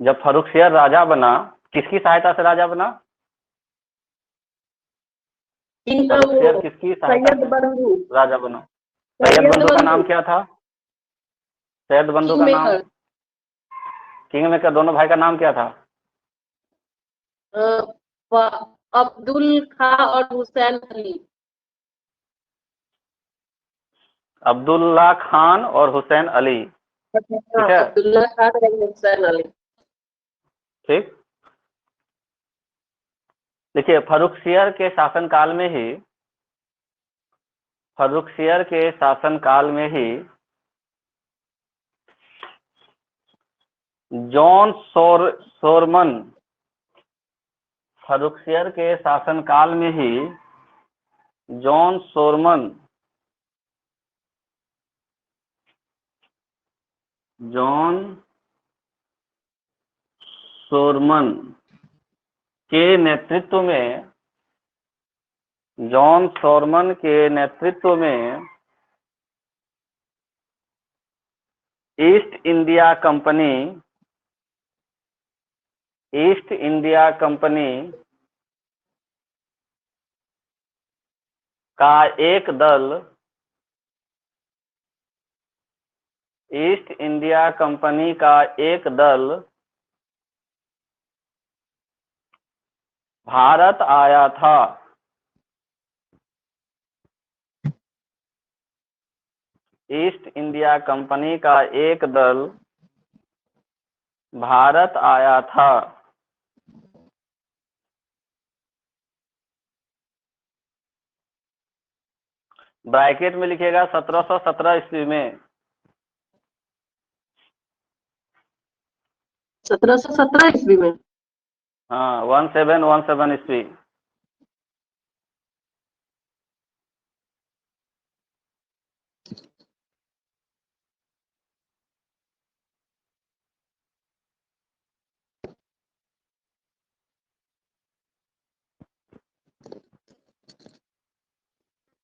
जब फर्रुखसियर राजा बना, किसकी सहायता से राजा बना? फर्रुखसियर किसकी सहायता सैयद से बंधु। राजा बना? सैयद बंधु का नाम क्या था? सैयद बंधु का नाम, किंग मेकर दोनों भाई का नाम क्या था? अब्दुल खां और हुसैन अली। अब्दुल्ला खान और हुसैन अली, ठीक है, अब्दुल्ला खान और हुसैन अली। ठीक। देखिए, फर्रुखसियर के शासनकाल में ही, फर्रुखसियर के शासनकाल में ही जॉन सोरमन, फर्रुखसियर के शासनकाल में ही जॉन सोरमन, जॉन सोरमन के नेतृत्व में, जॉन सोरमन के नेतृत्व में east India Company, East India company का एक दल, ईस्ट इंडिया कंपनी का एक दल भारत आया था। ईस्ट इंडिया कंपनी का एक दल भारत आया था। ब्रैकेट में लिखिएगा 1717 ईस्वी में। 1717 ईस्वी में। हाँ, 1717 ईस्वी।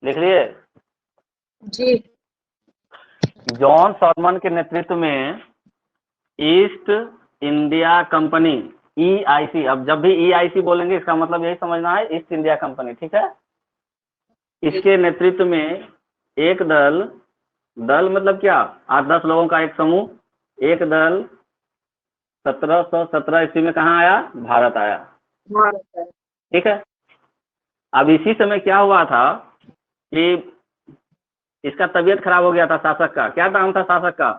लिख लिए? जी। जॉन सॉलमन के नेतृत्व में ईस्ट इंडिया कंपनी, EIC, अब जब भी EIC बोलेंगे इसका मतलब यही समझना है, ईस्ट इंडिया कंपनी, ठीक है। इसके नेतृत्व में एक दल, दल मतलब क्या, 8-10 लोगों का एक समूह, एक दल 1717 ईस्वी में कहाँ आया? भारत आया, ठीक है। अब इसी समय क्या हुआ था कि इसका तबीयत खराब हो गया था शासक का। क्या नाम था शासक का?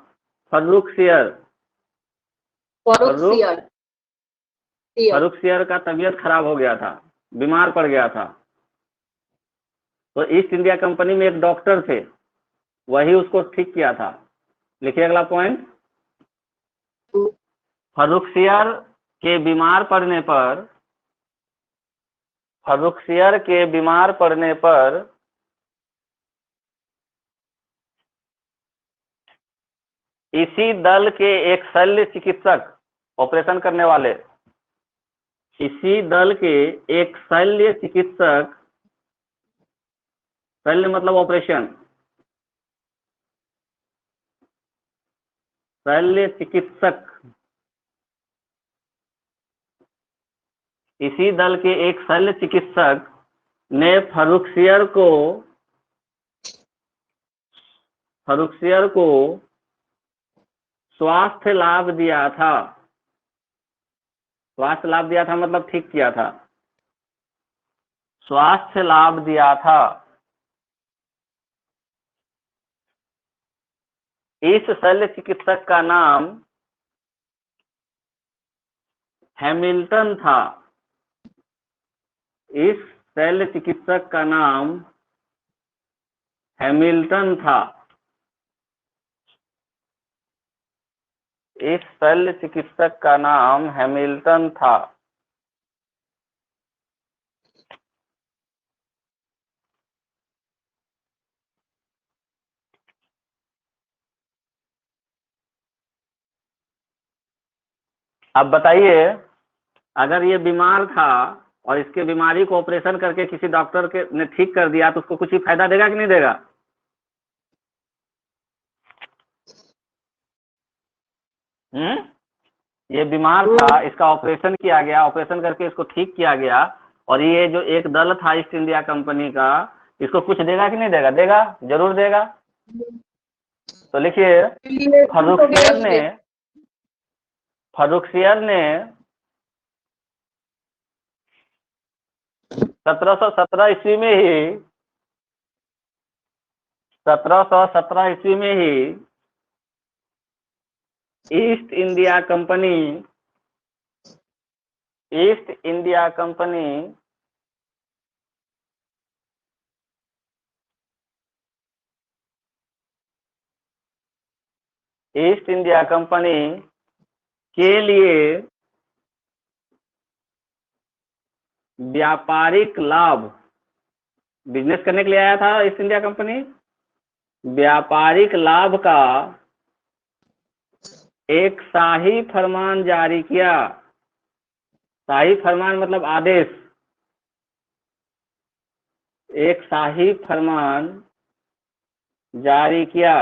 फर्रुखसियर। फर्रुखसियर का तबीयत खराब हो गया था, बीमार पड़ गया था। तो ईस्ट इंडिया कंपनी में एक डॉक्टर थे, वही उसको ठीक किया था। लिखिए अगला पॉइंट। फर्रुखसियर के बीमार पड़ने पर, फर्रुखसियर के बीमार पड़ने पर इसी दल के एक शल्य चिकित्सक, ऑपरेशन करने वाले, इसी दल के एक शल्य चिकित्सक, शल्य मतलब ऑपरेशन, शल्य चिकित्सक, इसी दल के एक शल्य चिकित्सक ने फर्रुखसियर को स्वास्थ्य लाभ दिया था। स्वास्थ्य लाभ दिया था मतलब ठीक किया था, स्वास्थ्य लाभ दिया था। इस शल्य चिकित्सक का नाम हैमिल्टन था। इस शल्य चिकित्सक का नाम हैमिल्टन था। इस शल्य चिकित्सक का नाम हैमिल्टन था। अब बताइए, अगर ये बीमार था और इसके बीमारी को ऑपरेशन करके किसी डॉक्टर के ने ठीक कर दिया तो उसको कुछ ही फायदा देगा कि नहीं देगा? ये बीमार था, इसका ऑपरेशन किया गया, ऑपरेशन करके इसको ठीक किया गया। और ये जो एक दल था ईस्ट इंडिया कंपनी का, इसको कुछ देगा कि नहीं देगा? देगा, जरूर देगा। तो लिखिए, फर्रुखसियर ने 1717 ईस्वी में ही 1717 ईस्वी में ही East India Company East India Company East India Company के लिए व्यापारिक लाभ, बिजनेस करने के लिए आया था ईस्ट इंडिया कंपनी, व्यापारिक लाभ का एक शाही फरमान जारी किया। शाही फरमान मतलब आदेश, एक शाही फरमान जारी किया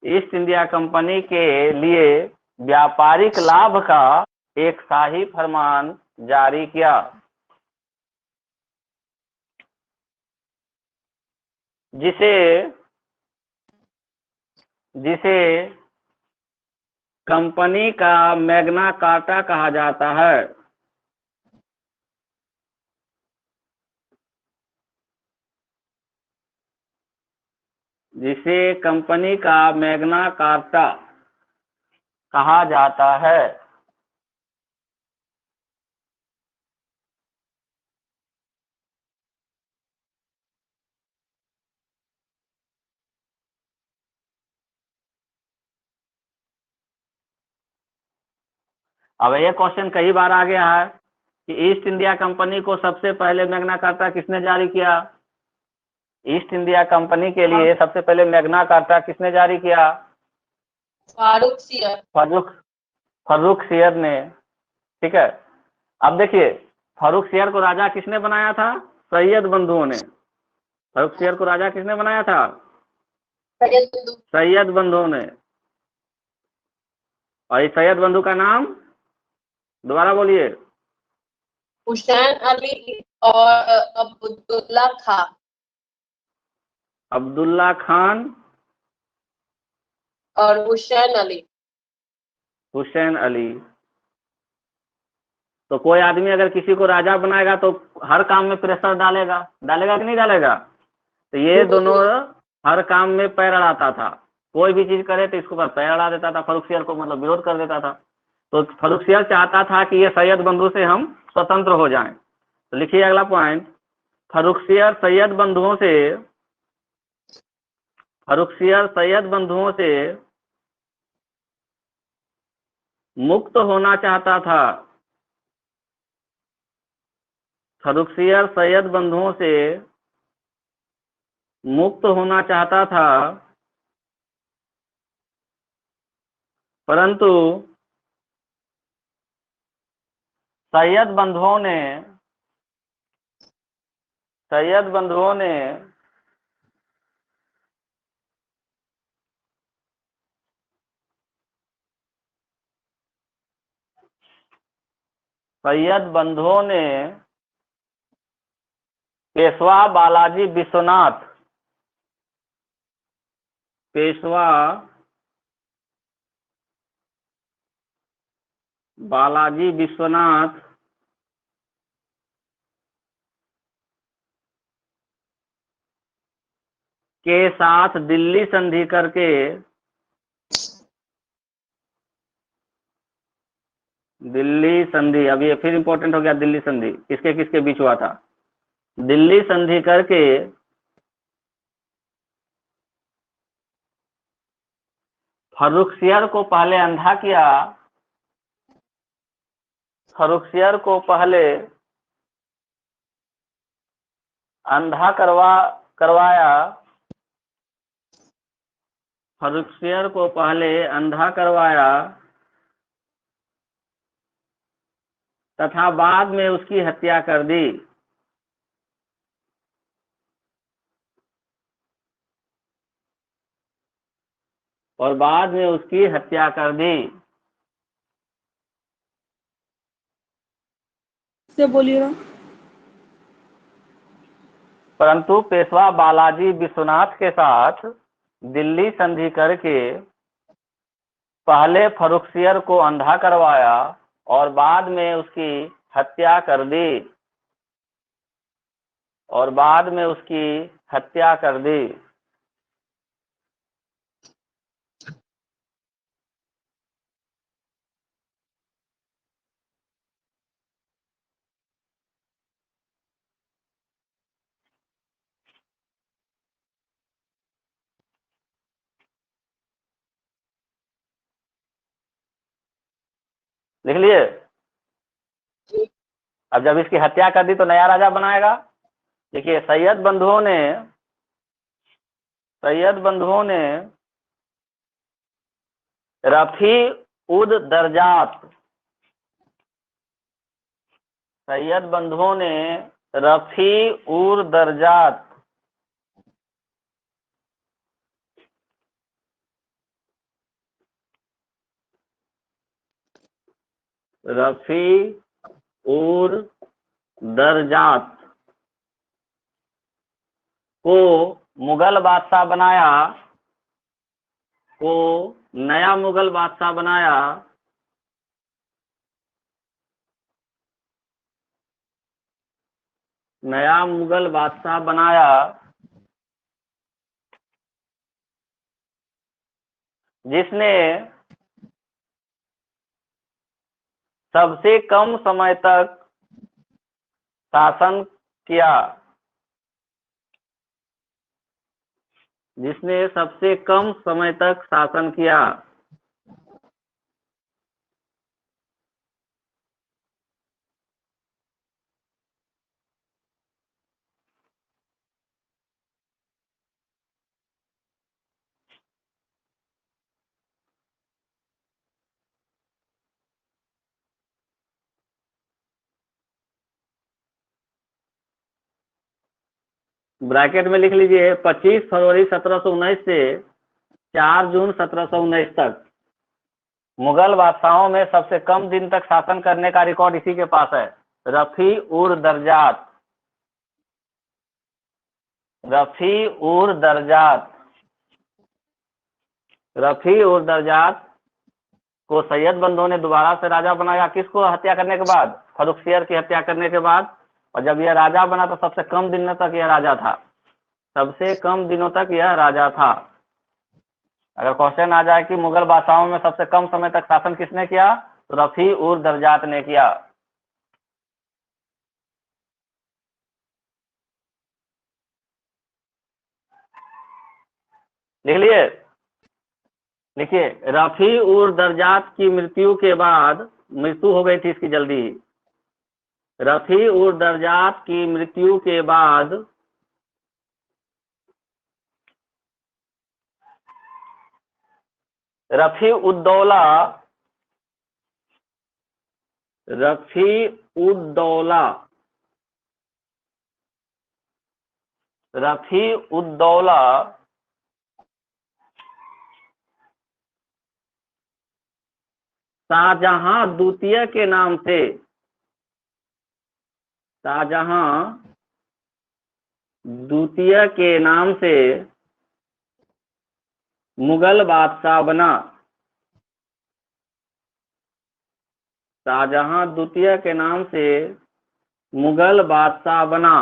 ईस्ट इंडिया कंपनी के लिए व्यापारिक लाभ का एक शाही फरमान जारी किया, जिसे कंपनी का मैग्ना कार्टा कहा जाता है। जिसे कंपनी का मैग्ना कार्टा कहा जाता है। अब ये क्वेश्चन कई बार आ गया है कि ईस्ट इंडिया कंपनी को सबसे पहले मैग्ना कार्टा किसने जारी किया? ईस्ट इंडिया कंपनी के लिए सबसे पहले मैग्ना कार्टा किसने जारी किया? फर्रुखसियर ने। ठीक है, अब देखिए, फर्रुखसियर को राजा किसने बनाया था? सैयद बंधुओं ने। फर्रुखसियर को राजा किसने बनाया था? सैयद बंधुओं ने। और इस सैयद बंधु का नाम दोबारा बोलिए। हुसैन अली और अब्दुल्ला खान। अब्दुल्ला खान और हुसैन अली। हुसैन अली। तो कोई आदमी अगर किसी को राजा बनाएगा तो हर काम में प्रेशर डालेगा, डालेगा कि नहीं डालेगा? तो ये दोनों हर काम में पैर अड़ाता था, कोई भी चीज करे तो इसको पर पैर अड़ा देता था, फर्रुखसियर को मतलब विरोध कर देता था। तो फर्रुखसियर चाहता था कि ये सैयद बंधु से हम स्वतंत्र हो जाएं। तो लिखिए अगला पॉइंट, फर्रुखसियर सैयद बंधुओं से मुक्त होना चाहता था। फर्रुखसियर सैयद बंधुओं से मुक्त होना चाहता था, परंतु सैयद बंधुओं ने पेशवा बालाजी विश्वनाथ के साथ दिल्ली संधि करके दिल्ली संधि, अब ये फिर इंपॉर्टेंट हो गया, दिल्ली संधि किसके किसके बीच हुआ था? दिल्ली संधि करके फर्रुखसियर को पहले अंधा किया, फर्रुखसियर को पहले अंधा करवाया, फर्रुखसियर को पहले अंधा करवाया तथा बाद में उसकी हत्या कर दी। और बाद में उसकी हत्या कर दी। से बोलिएगा। परंतु पेशवा बालाजी विश्वनाथ के साथ दिल्ली संधि करके पहले फर्रुखसियर को अंधा करवाया और बाद में उसकी हत्या कर दी। और बाद में उसकी हत्या कर दी। लिख लिए? अब जब इसकी हत्या कर दी तो नया राजा बनाएगा। देखिए, सैयद बंधुओं ने रफी उद दर्जात, सैयद बंधुओं ने रफी उर दर्जात रफी उर दर्जात को मुगल बादशाह बनाया, को नया मुगल बादशाह बनाया। नया मुगल बादशाह बनाया जिसने सबसे कम समय तक शासन किया, जिसने सबसे कम समय तक शासन किया। ब्रैकेट में लिख लीजिए 25 फरवरी 1719 से 4 जून 1719 तक मुगल बादशाहों में सबसे कम दिन तक शासन करने का रिकॉर्ड इसी के पास है। रफी उर दर्जात, रफी उर दर्जात, रफी उर दर्जात को सैयद बंधुओं ने दोबारा से राजा बनाया। किसको हत्या करने के बाद? फर्रुखसियर की हत्या करने के बाद। और जब यह राजा बना तो सबसे कम दिनों तक यह राजा था, सबसे कम दिनों तक यह राजा था। अगर क्वेश्चन आ जाए कि मुगल बादशाहों में सबसे कम समय तक शासन किसने किया, तो रफी उर दर्जात ने किया। लिख लिए? देखिए, रफी उर दर्जात की मृत्यु के बाद, मृत्यु हो गई थी इसकी जल्दी ही, रफी उर दर्जात की मृत्यु के बाद रफी उद्दौला, रफी उद्दौला, रफी उद्दौला शाहजहां द्वितीय के नाम से, शाहजहां द्वितीय के नाम से मुगल बादशाह बना। शाहजहां द्वितीय के नाम से मुगल बादशाह बना।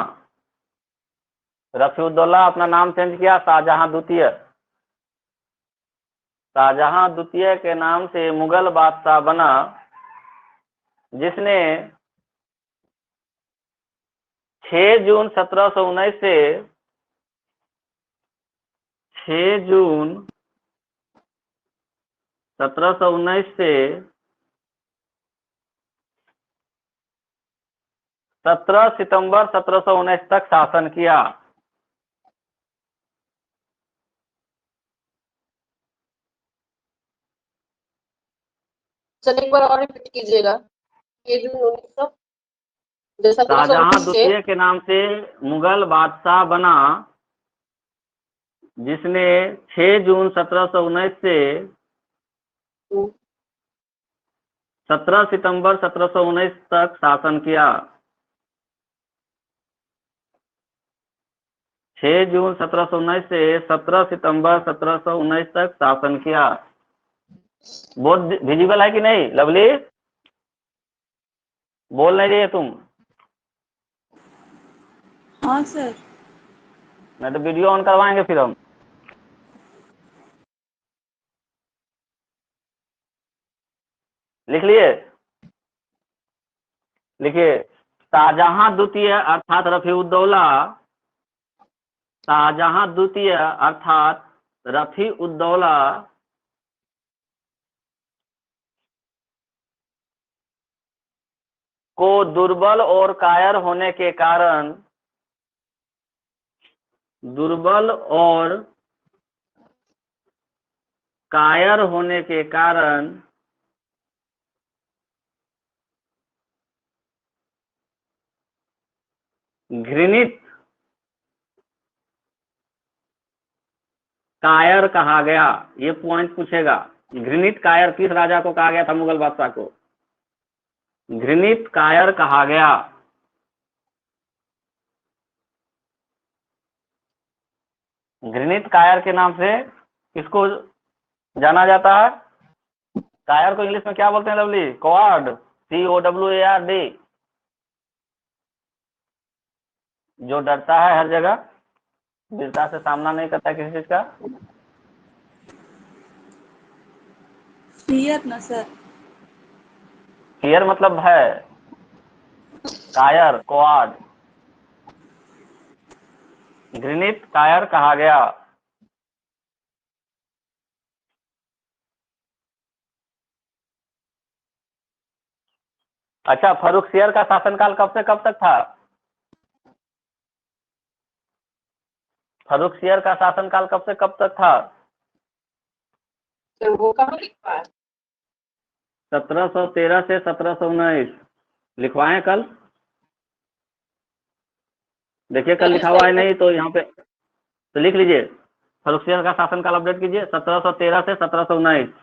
रफीउद्दौला अपना नाम चेंज किया शाहजहां द्वितीय, शाहजहां द्वितीय के नाम से मुगल बादशाह बना, जिसने 6 जून 1719 से 6 जून 1719 से 17 सितंबर 1719 तक शासन किया। चलिए एक बार और रिपीट कीजिएगा। ये जून 1900 शाहजहां 1719 द्वितीय के नाम से मुगल बादशाह बना, जिसने 6 जून 1719 से 17 सितंबर 1719 तक शासन किया। 6 जून 1719 से 17 सितंबर 1719 तक शासन किया। बोर्ड विजिबल है कि नहीं लवली? बोल नहीं रही है तुम? हाँ सर। नहीं तो वीडियो ऑन करवाएंगे फिर हम। लिख लिए? लिखिए, शाहजहां द्वितीय अर्थात रफीउद्दौला, शाहजहां द्वितीय अर्थात रफीउद्दौला को दुर्बल और कायर होने के कारण, दुर्बल और कायर होने के कारण घृणित कायर कहा गया। ये पॉइंट पूछेगा, घृणित कायर किस राजा को कहा गया था? मुगल बादशाह को घृणित कायर कहा गया। घृणित कायर के नाम से किसको जाना जाता है? कायर को इंग्लिश में क्या बोलते हैं लवली? कॉवार्ड, COWARD। जो डरता है हर जगह, वीरता से सामना नहीं करता किसी चीज का। फियर ना सर। फियर मतलब है, कायर, कॉवार्ड। घृणित कायर कहा गया। अच्छा, फर्रुखसियर का शासनकाल कब से कब तक था? फर्रुखसियर का शासनकाल कब से कब तक था? तो वो कहाँ लिखा है? 1713 से 1719। लिखवाएं कल? देखिए कल लिखा हुआ है, नहीं तो यहाँ पे तो लिख लीजिए। फर्रुखसियर का शासनकाल अपडेट कीजिए, 1713 से 1719।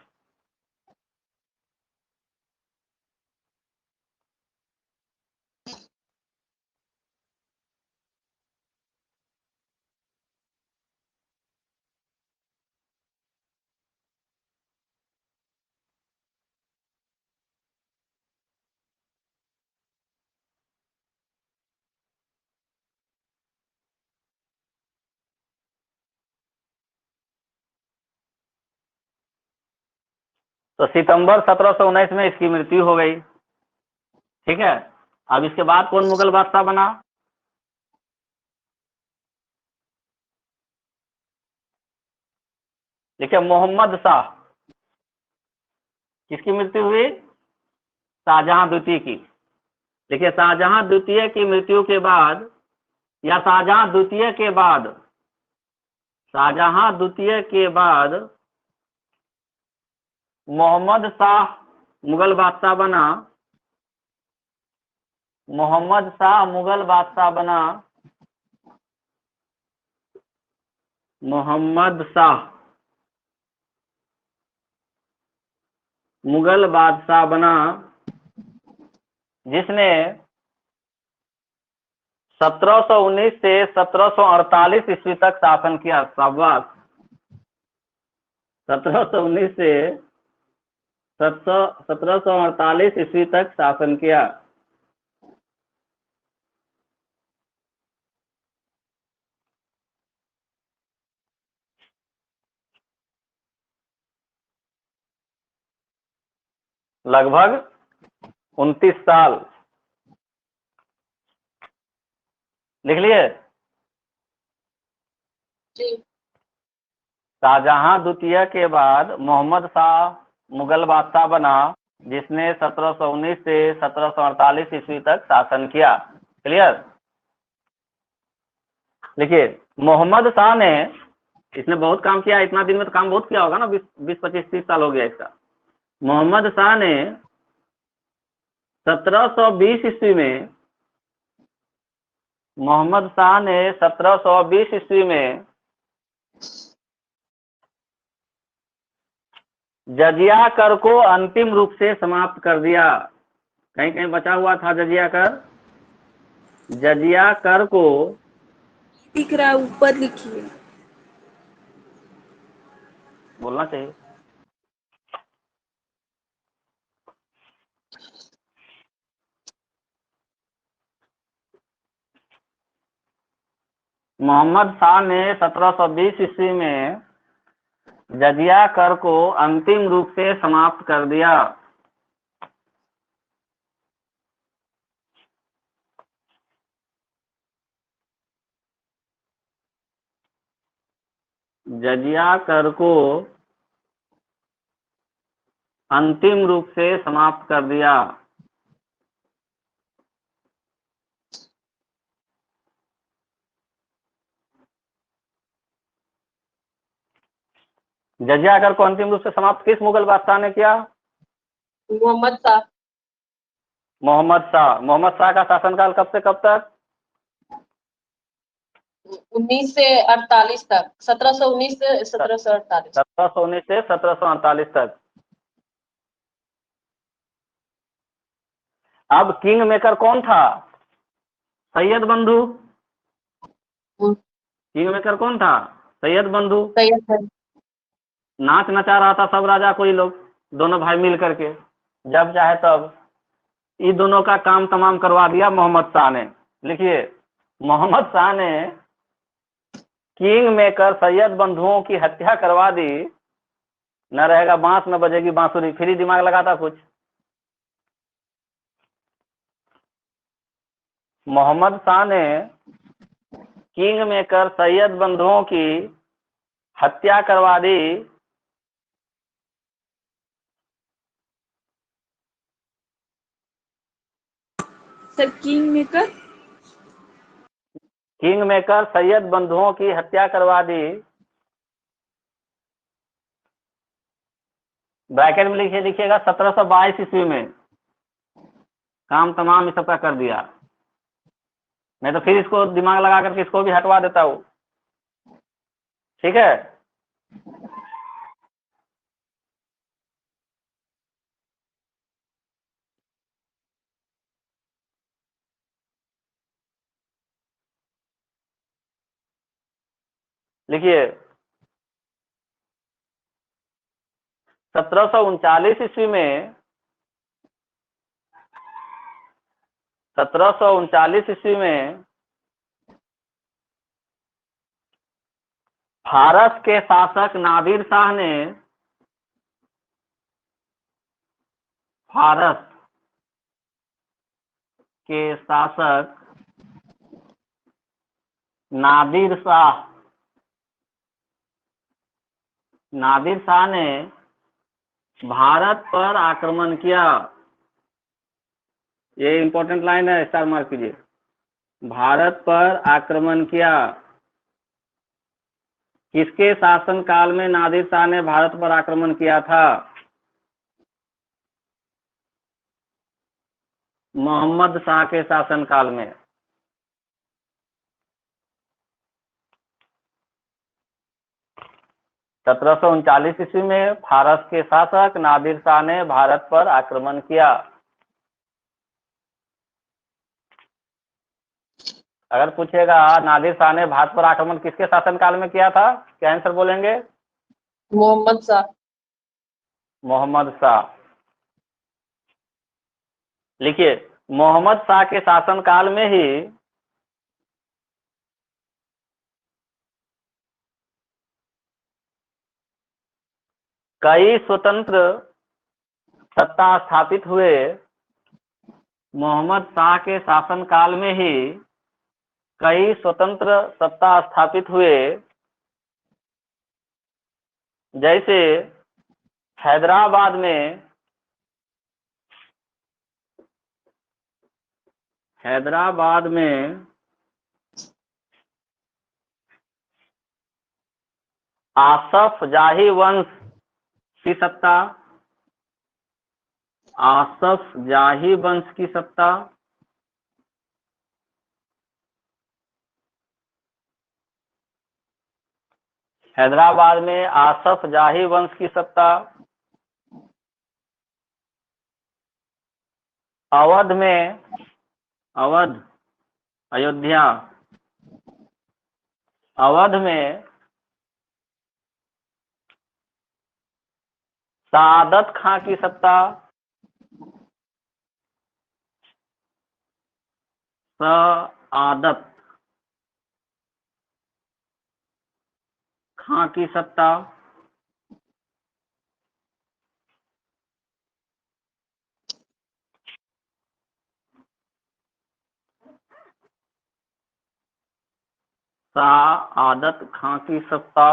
तो सितंबर 1719 में इसकी मृत्यु हो गई। ठीक है, अब इसके बाद कौन मुगल बादशाह बना? देखिए, मोहम्मद शाह। किसकी मृत्यु हुई? शाहजहां द्वितीय की। देखिए, शाहजहां द्वितीय की मृत्यु के बाद, या शाहजहां द्वितीय के बाद, शाहजहां द्वितीय के बाद मोहम्मद शाह मुगल बादशाह बना। मोहम्मद शाह मुगल बादशाह बना। मोहम्मद शाह मुगल बादशाह बना, जिसने 1719 से 1748 ईस्वी तक शासन किया। शाबाश। 1719 से 1748 ईस्वी तक शासन किया। लगभग 29 साल। लिख लिए? जी। शाहजहां द्वितीय के बाद मोहम्मद शाह मुगल बादशाह बना, जिसने 1719 से 1748 ईस्वी तक शासन किया। क्लियर? देखिए, मोहम्मद शाह ने, इसने बहुत काम किया। इतना दिन में तो काम बहुत किया होगा ना, 20-25-30 साल हो गया इसका। मोहम्मद शाह ने 1720 ईस्वी में, मोहम्मद शाह ने 1720 ईस्वी में जजिया कर को अंतिम रूप से समाप्त कर दिया। कहीं कहीं बचा हुआ था जजिया कर। जजिया कर को दिख रहा है, ऊपर लिखिए। बोलना चाहिए। मोहम्मद शाह ने 1720 ईस्वी में जजिया कर को अंतिम रूप से समाप्त कर दिया। जजिया कर को अंतिम रूप से समाप्त कर दिया। जजिया कर को अंतिम रूप से समाप्त किस मुगल बादशाह ने किया? मोहम्मद शाह। मोहम्मद शाह। मोहम्मद शाह का शासनकाल कब से कब तक? 19 से 48 तक, 1719 से 1748। 1719 से 1748 तक। अब किंग मेकर कौन था? सैयद बंधु। किंग मेकर कौन था? सैयद बंधु। सैयद है। नाच नचा रहा था सब राजा कोई लोग, दोनों भाई मिल करके, जब चाहे तब। इन दोनों का काम तमाम करवा दिया मोहम्मद शाह ने। लिखिए, मोहम्मद शाह ने किंग मेकर सैयद बंधुओं की हत्या करवा दी। न रहेगा बांस न बजेगी बांसुरी। फ्री दिमाग लगाता कुछ। मोहम्मद शाह ने किंग मेकर सैयद बंधुओं की हत्या करवा दी। Sir king maker. King maker Syed बंधुओं की हत्या करवा दी। ब्रैकेट में लिखिए, लिखिएगा 1722 ईस्वी में काम तमाम इस सबका कर दिया। मैं तो फिर इसको दिमाग लगा करके इसको भी हटवा देता हूँ। ठीक है। लिखिए, 1739 ईस्वी में 1739 ईस्वी में फारस के शासक नादिर शाह ने फारस के शासक नादिर शाह ने भारत पर आक्रमण किया। ये इंपॉर्टेंट लाइन है, स्टार मार्क कीजिए। भारत पर आक्रमण किया। किसके शासन काल में नादिर शाह ने भारत पर आक्रमण किया था? मोहम्मद शाह के शासन काल में। सत्रह सौ उनचालीस ईस्वी में फारस के शासक नादिर शाह ने भारत पर आक्रमण किया। अगर पूछेगा नादिर शाह ने भारत पर आक्रमण किसके शासनकाल में किया था, क्या आंसर बोलेंगे? मोहम्मद शाह। मोहम्मद शाह। लिखिए, मोहम्मद शाह के शासनकाल में ही कई स्वतंत्र सत्ता स्थापित हुए। मोहम्मद शाह के शासनकाल में ही कई स्वतंत्र सत्ता स्थापित हुए। जैसे हैदराबाद में आसफ जाही वंश की सत्ता। आसफ जाही वंश की सत्ता। हैदराबाद में आसफ जाही वंश की सत्ता। अवध में, अवध, अयोध्या, अवध में सादत खां की सत्ता, सआदत खां की सत्ता, सआदत खां की सत्ता।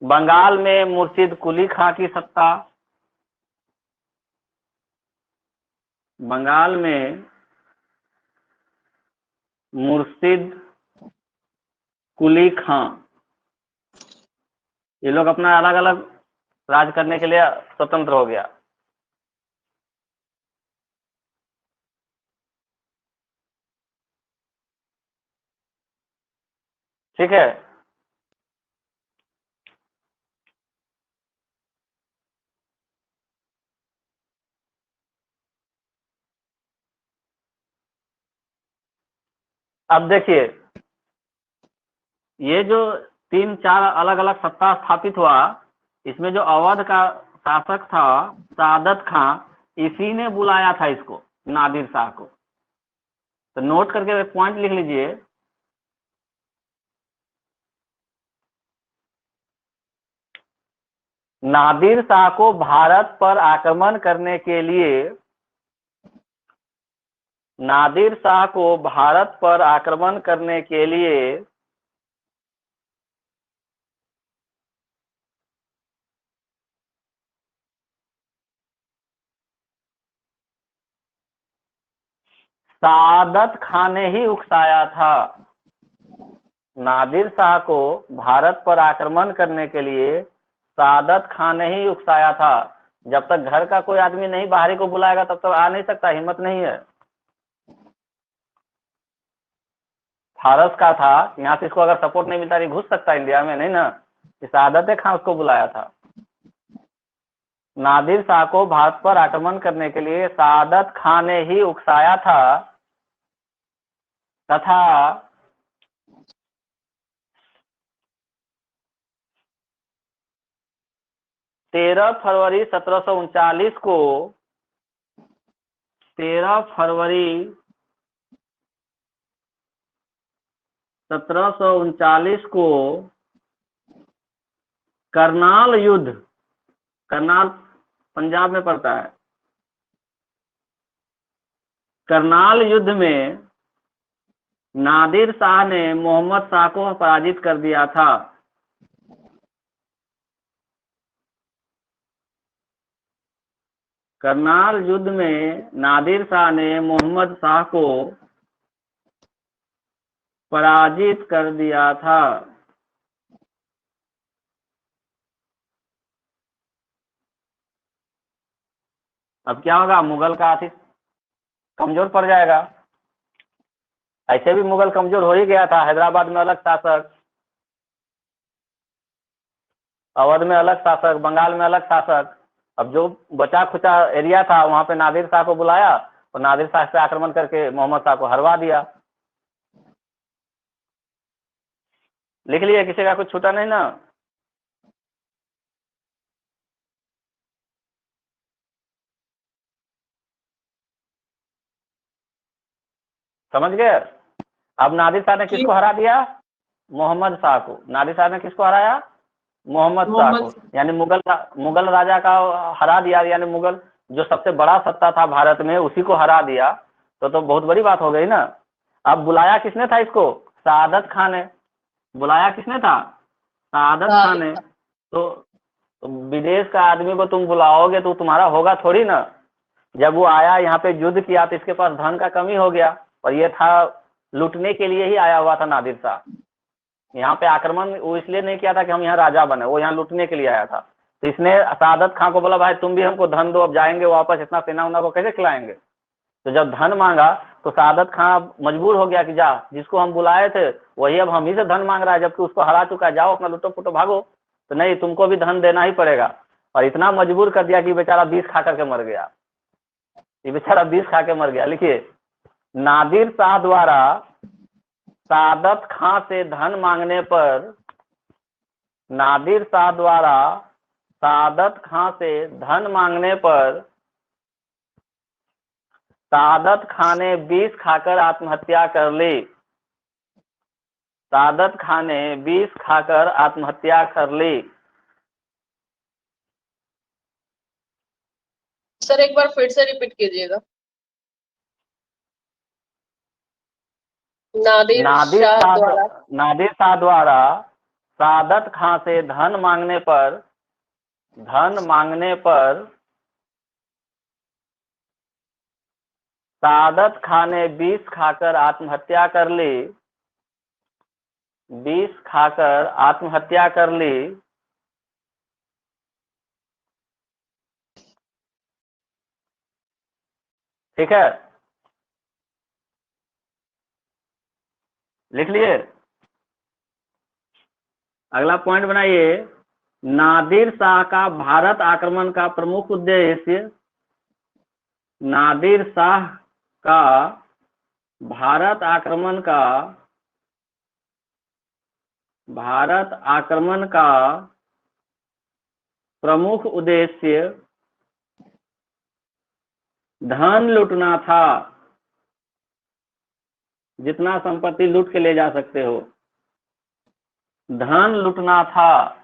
बंगाल में मुर्शिद कुली खां की सत्ता, बंगाल में मुर्शिद कुली खां, ये लोग अपना अलग अलग राज करने के लिए स्वतंत्र हो गया। ठीक है, अब देखिए ये जो 3-4 अलग अलग सत्ता स्थापित हुआ, इसमें जो अवध का शासक था सादत खां, इसी ने बुलाया था इसको, नादिर शाह को। तो नोट करके पॉइंट लिख लीजिए। नादिर शाह को भारत पर आक्रमण करने के लिए, नादिर शाह को भारत पर आक्रमण करने के लिए सादत खां ने ही उकसाया था। नादिर शाह को भारत पर आक्रमण करने के लिए सादत खां ने ही उकसाया था। जब तक घर का कोई आदमी नहीं बाहरी को बुलाएगा तब तक आ नहीं सकता, हिम्मत नहीं है। फारस का था, यहाँ से इसको अगर सपोर्ट नहीं मिलता घुस सकता इंडिया में, नहीं ना। सादत खां उसको बुलाया था। नादिर शाह को भारत पर आक्रमण करने के लिए सादत खां ने ही उकसाया था तथा 13 फरवरी 1739 को 13 फरवरी 1739 को करनाल युद्ध, करनाल पंजाब में पड़ता है, करनाल युद्ध में नादिर शाह ने मोहम्मद शाह को पराजित कर दिया था। करनाल युद्ध में नादिर शाह ने मोहम्मद शाह को पराजित कर दिया था। अब क्या होगा, मुगल का आर्थिक कमजोर पड़ जाएगा। ऐसे भी मुगल कमजोर हो ही गया था। हैदराबाद में अलग शासक, अवध में अलग शासक, बंगाल में अलग शासक। अब जो बचा खुचा एरिया था वहां पे नादिर शाह को बुलाया और नादिर शाह से आक्रमण करके मोहम्मद शाह को हरवा दिया। लिख लिया, किसी का कुछ छूटा नहीं ना। समझ गए। अब नादिर शाह ने किसको हरा दिया, मोहम्मद शाह को। नादिर शाह ने किसको हराया, मोहम्मद शाह को, यानी मुगल राजा का हरा दिया, यानी मुगल जो सबसे बड़ा सत्ता था भारत में उसी को हरा दिया। तो बहुत बड़ी बात हो गई ना। अब बुलाया किसने था इसको, सादत खां ने। बुलाया किसने था, सादत खां ने। तो विदेश का आदमी को तुम बुलाओगे तो तुम्हारा होगा थोड़ी ना। जब वो आया यहाँ पे युद्ध किया तो इसके पास धन का कमी हो गया, और ये था लूटने के लिए ही आया हुआ था नादिर शाह। यहाँ पे आक्रमण वो इसलिए नहीं किया था कि हम यहाँ राजा बने, वो यहाँ लूटने के लिए आया था। तो इसने सादत खां को बोला भाई तुम भी हमको धन दो, अब जाएंगे वापस, इतना सेना उना को कैसे खिलाएंगे। तो जब धन मांगा तो सादत खां मजबूर हो गया कि जा, जिसको हम बुलाए थे वही अब हम ही से धन मांग रहा है, जबकि उसको हरा चुका है, जाओ अपना लुटो पुटो भागो। तो नहीं, तुमको भी धन देना ही पड़ेगा। और इतना मजबूर कर दिया कि बेचारा विष खा करके मर गया। ये बेचारा विष खा के मर गया। लिखिए, नादिर शाह द्वारा सादत खां से धन मांगने पर, नादिर शाह द्वारा सादत खां से धन मांगने पर सादत खां ने विष खाकर आत्महत्या कर ली। सादत खां ने विष खाकर आत्महत्या कर ली। सर एक बार फिर से रिपीट कीजिएगा। नादिर शाह द्वारा नादिर शाह द्वारा सादत खां से धन मांगने पर सादत खां ने विष खाकर आत्महत्या कर ली। विष खाकर आत्महत्या कर ली। ठीक है, लिख लिए। अगला पॉइंट बनाइए, नादिर शाह का भारत आक्रमण का प्रमुख उद्देश्य, नादिर शाह का भारत आक्रमण का प्रमुख उद्देश्य धन लूटना था। जितना संपत्ति लूट के ले जा सकते हो, धन लूटना था।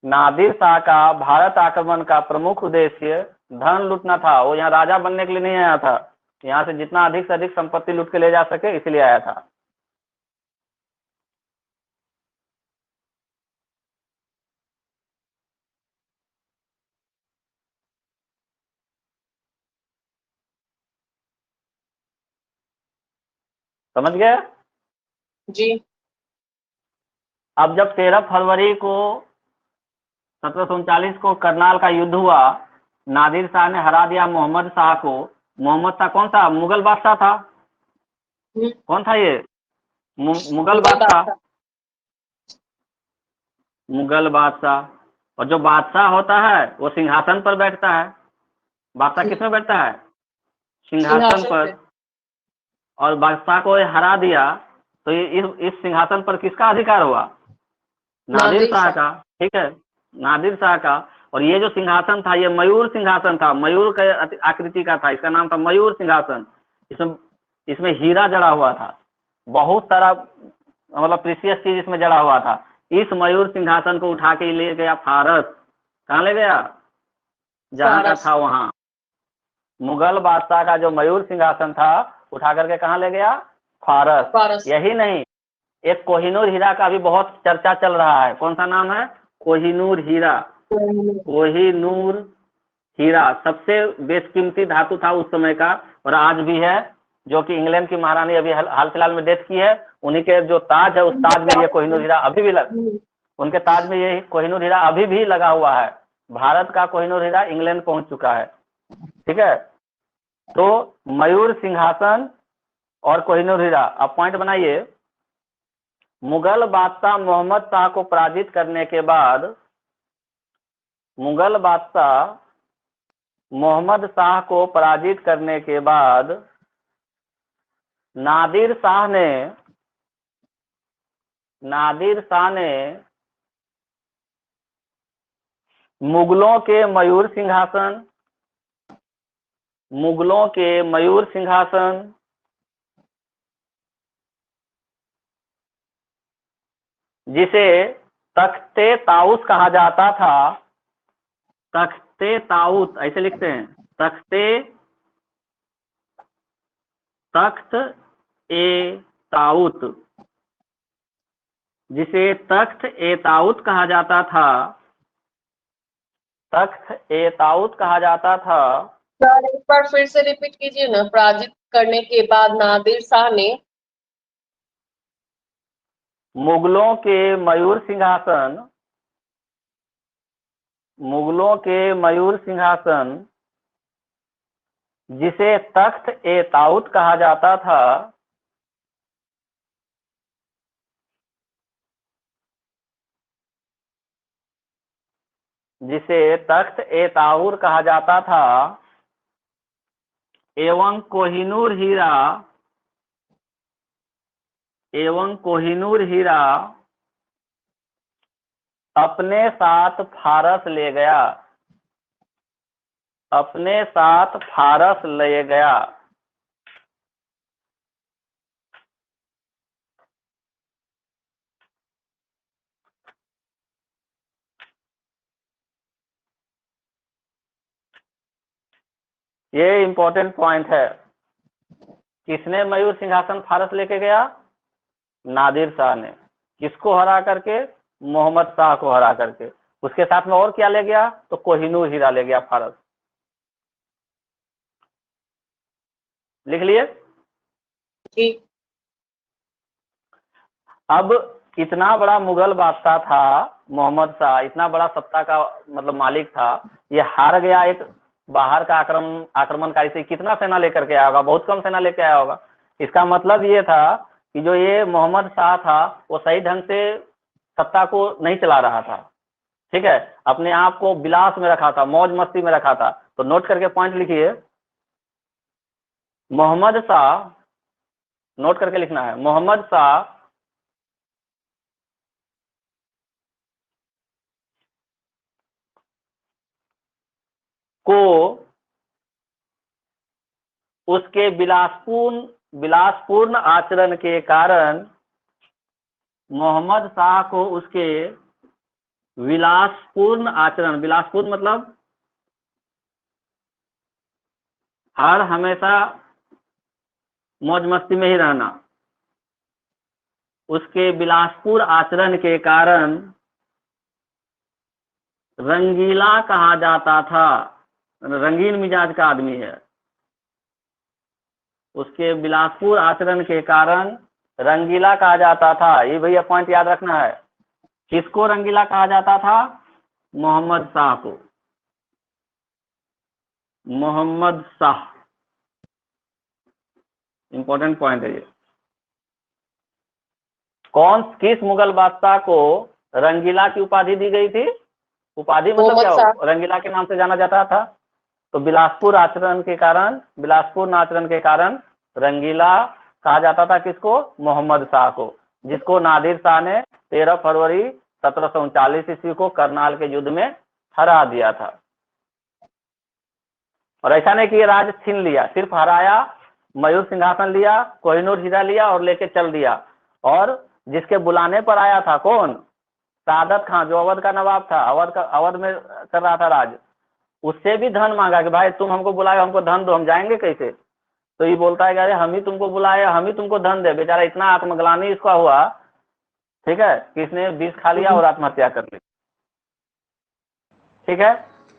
नादिर शाह का भारत आक्रमण का प्रमुख उद्देश्य धन लूटना था। वो यहाँ राजा बनने के लिए नहीं आया था, यहाँ से जितना अधिक से अधिक संपत्ति लूट के ले जा सके इसलिए आया था। समझ गए? जी। अब जब 13 फरवरी को 1739 को करनाल का युद्ध हुआ, नादिर शाह ने हरा दिया मोहम्मद शाह को। मोहम्मद शाह कौन सा? मुगल बादशाह था। कौन था ये? मुगल बादशाह। मुगल बादशाह। और जो बादशाह होता है वो सिंहासन पर बैठता है। बादशाह किस में बैठता है? सिंहासन पर। और बादशाह को ये हरा दिया तो ये इस सिंहासन पर किसका अधिकार हुआ? नादिर शाह का। ठीक है, नादिर शाह का। और ये जो सिंहासन था ये मयूर सिंहासन था, मयूर के आकृति का था। इसका नाम था मयूर सिंहासन। इसमें हीरा जड़ा हुआ था, बहुत सारा मतलब प्रीशियस चीज इसमें जड़ा हुआ था। इस मयूर सिंहासन को उठा के ले गया फारस। कहाँ ले गया? जहाँ का था वहां। मुगल बादशाह का जो मयूर सिंहासन था उठा करके कहाँ ले गया? फारस। यही नहीं, एक कोहिनूर हीरा का भी बहुत चर्चा चल रहा है। कौन सा नाम है? कोहिनूर हीरा। कोहिनूर हीरा सबसे बेशकीमती धातु था उस समय का, और आज भी है। जो कि इंग्लैंड की महारानी अभी हाल फिलहाल में डेथ की है, उन्हीं के जो ताज है उस ताज में ये कोहिनूर हीरा अभी भी उनके ताज में ये कोहिनूर हीरा अभी भी लगा हुआ है। भारत का कोहिनूर हीरा इंग्लैंड पहुंच चुका है। ठीक है, तो मयूर सिंहासन और कोहिनूर हीरा। अब पॉइंट बनाइए, मुगल बादशाह मोहम्मद शाह को पराजित करने के बाद, मुगल बादशाह मोहम्मद शाह को पराजित करने के बाद नादिर शाह ने मुगलों के मयूर सिंहासन जिसे तख्ते ताउस कहा जाता था, तख्ते ताउस ऐसे लिखते हैं, तख्त ए ताउत, जिसे तख्त ए ताउत कहा जाता था, तख्त ए ताउत कहा जाता था। सर एक बार फिर से रिपीट कीजिए ना। पराजित करने के बाद नादिर शाह ने मुगलों के मयूर सिंहासन जिसे तख्त ए ताउत कहा जाता था, जिसे तख्त ए ताउर कहा जाता था एवं कोहिनूर हीरा अपने साथ फारस ले गया, अपने साथ फारस ले गया। ये इंपॉर्टेंट पॉइंट है। किसने मयूर सिंहासन फारस लेके गया? नादिर शाह ने। किसको हरा करके? मोहम्मद शाह को हरा करके। उसके साथ में और क्या ले गया? तो कोहिनूर हीरा ले गया फारस। लिख लिए? ठीक। अब इतना बड़ा मुगल बादशाह था मोहम्मद शाह, इतना बड़ा सत्ता का मतलब मालिक था, ये हार गया एक बाहर का आक्रमणकारी से। कितना सेना लेकर के आया होगा? बहुत कम सेना लेकर आया होगा। इसका मतलब ये था कि जो ये मोहम्मद शाह था वो सही ढंग से सत्ता को नहीं चला रहा था, ठीक है, अपने आप को विलास में रखा था, मौज मस्ती में रखा था। तो नोट करके पॉइंट लिखिए, मोहम्मद शाह, नोट करके लिखना है, मोहम्मद शाह को उसके विलासपूर्ण आचरण के कारण, मोहम्मद शाह को उसके विलासपूर्ण आचरण, विलासपूर्ण मतलब हर हमेशा मौज मस्ती में ही रहना, उसके विलासपूर्ण आचरण के कारण रंगीला कहा जाता था। रंगीन मिजाज का आदमी है। उसके विलासपूर्ण आचरण के कारण रंगीला कहा जाता था। ये भैया पॉइंट याद रखना है। किसको रंगीला कहा जाता था? मोहम्मद शाह को। मोहम्मद शाह, इंपॉर्टेंट पॉइंट है ये। किस मुगल बादशाह को रंगीला की उपाधि दी गई थी? उपाधि मतलब क्या मोहम्मद हो? रंगीला के नाम से जाना जाता था। तो विलासपूर्ण आचरण के कारण रंगीला कहा जाता था। किसको? मोहम्मद शाह को, जिसको नादिर शाह ने 13 फरवरी 1739 ईस्वी को करनाल के युद्ध में हरा दिया था। और ऐसा नहीं कि ये राज छीन लिया, सिर्फ हराया, मयूर सिंहासन लिया, कोहिनूर हीरा लिया और लेके चल दिया। और जिसके बुलाने पर आया था कौन? सादत खान, जो अवध का नवाब था, अवध में कर रहा था राज, उससे भी धन मांगा कि भाई तुम हमको बुलाए, हमको धन दो, हम जाएंगे कैसे? तो ये बोलता है कि अरे हम ही तुमको बुलाए, हम ही तुमको धन दे। बेचारा इतना आत्मग्लानि इसका हुआ, ठीक है, कि इसने विष खा लिया और आत्महत्या कर ली। ठीक है,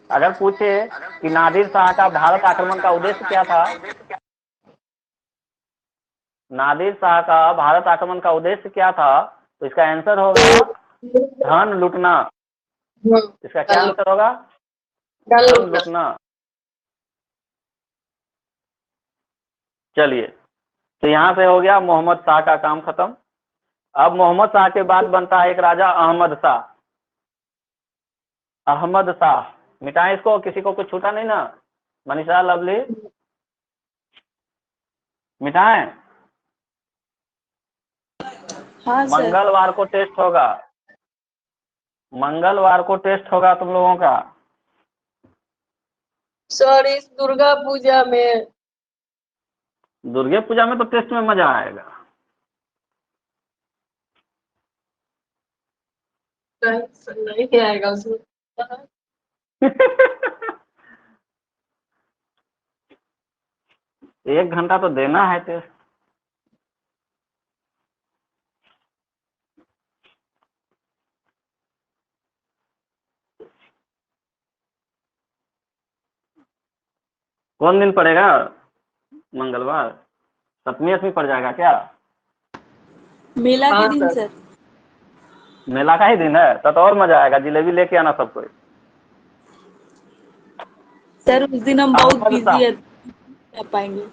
अगर पूछे कि नादिर शाह का भारत आक्रमण का उद्देश्य क्या था, नादिर शाह का भारत आक्रमण का उद्देश्य क्या था, तो इसका आंसर होगा धन लूटना। इसका क्या आंसर होगा? धन लूटना। चलिए, तो यहां से हो गया मोहम्मद शाह का काम खत्म। अब मोहम्मद शाह के बाद बनता है एक राजा अहमद शाह। अहमद शाह, मिटाएं इसको, किसी को कुछ छूटा नहीं ना? मनीषा, लवली, मिटाएं? हाँ सर। मंगलवार को टेस्ट होगा, मंगलवार को टेस्ट होगा तुम लोगों का। सर इस दुर्गा पूजा में, दुर्गा पूजा में तो टेस्ट में मजा आएगा। नहीं आएगा उसमें। 1 घंटा तो देना है टेस्ट। कौन दिन पड़ेगा? मंगलवार। 7वीं 8वीं पड़ जाएगा क्या? मेला के हाँ दिन सर। सर। मेला का ही दिन है, तो और मजा आएगा। जिलेबी लेके आना सब कोई। सर उस दिन हम बहुत अहमद शाह, बिजी है, नहीं आ पाएंगे।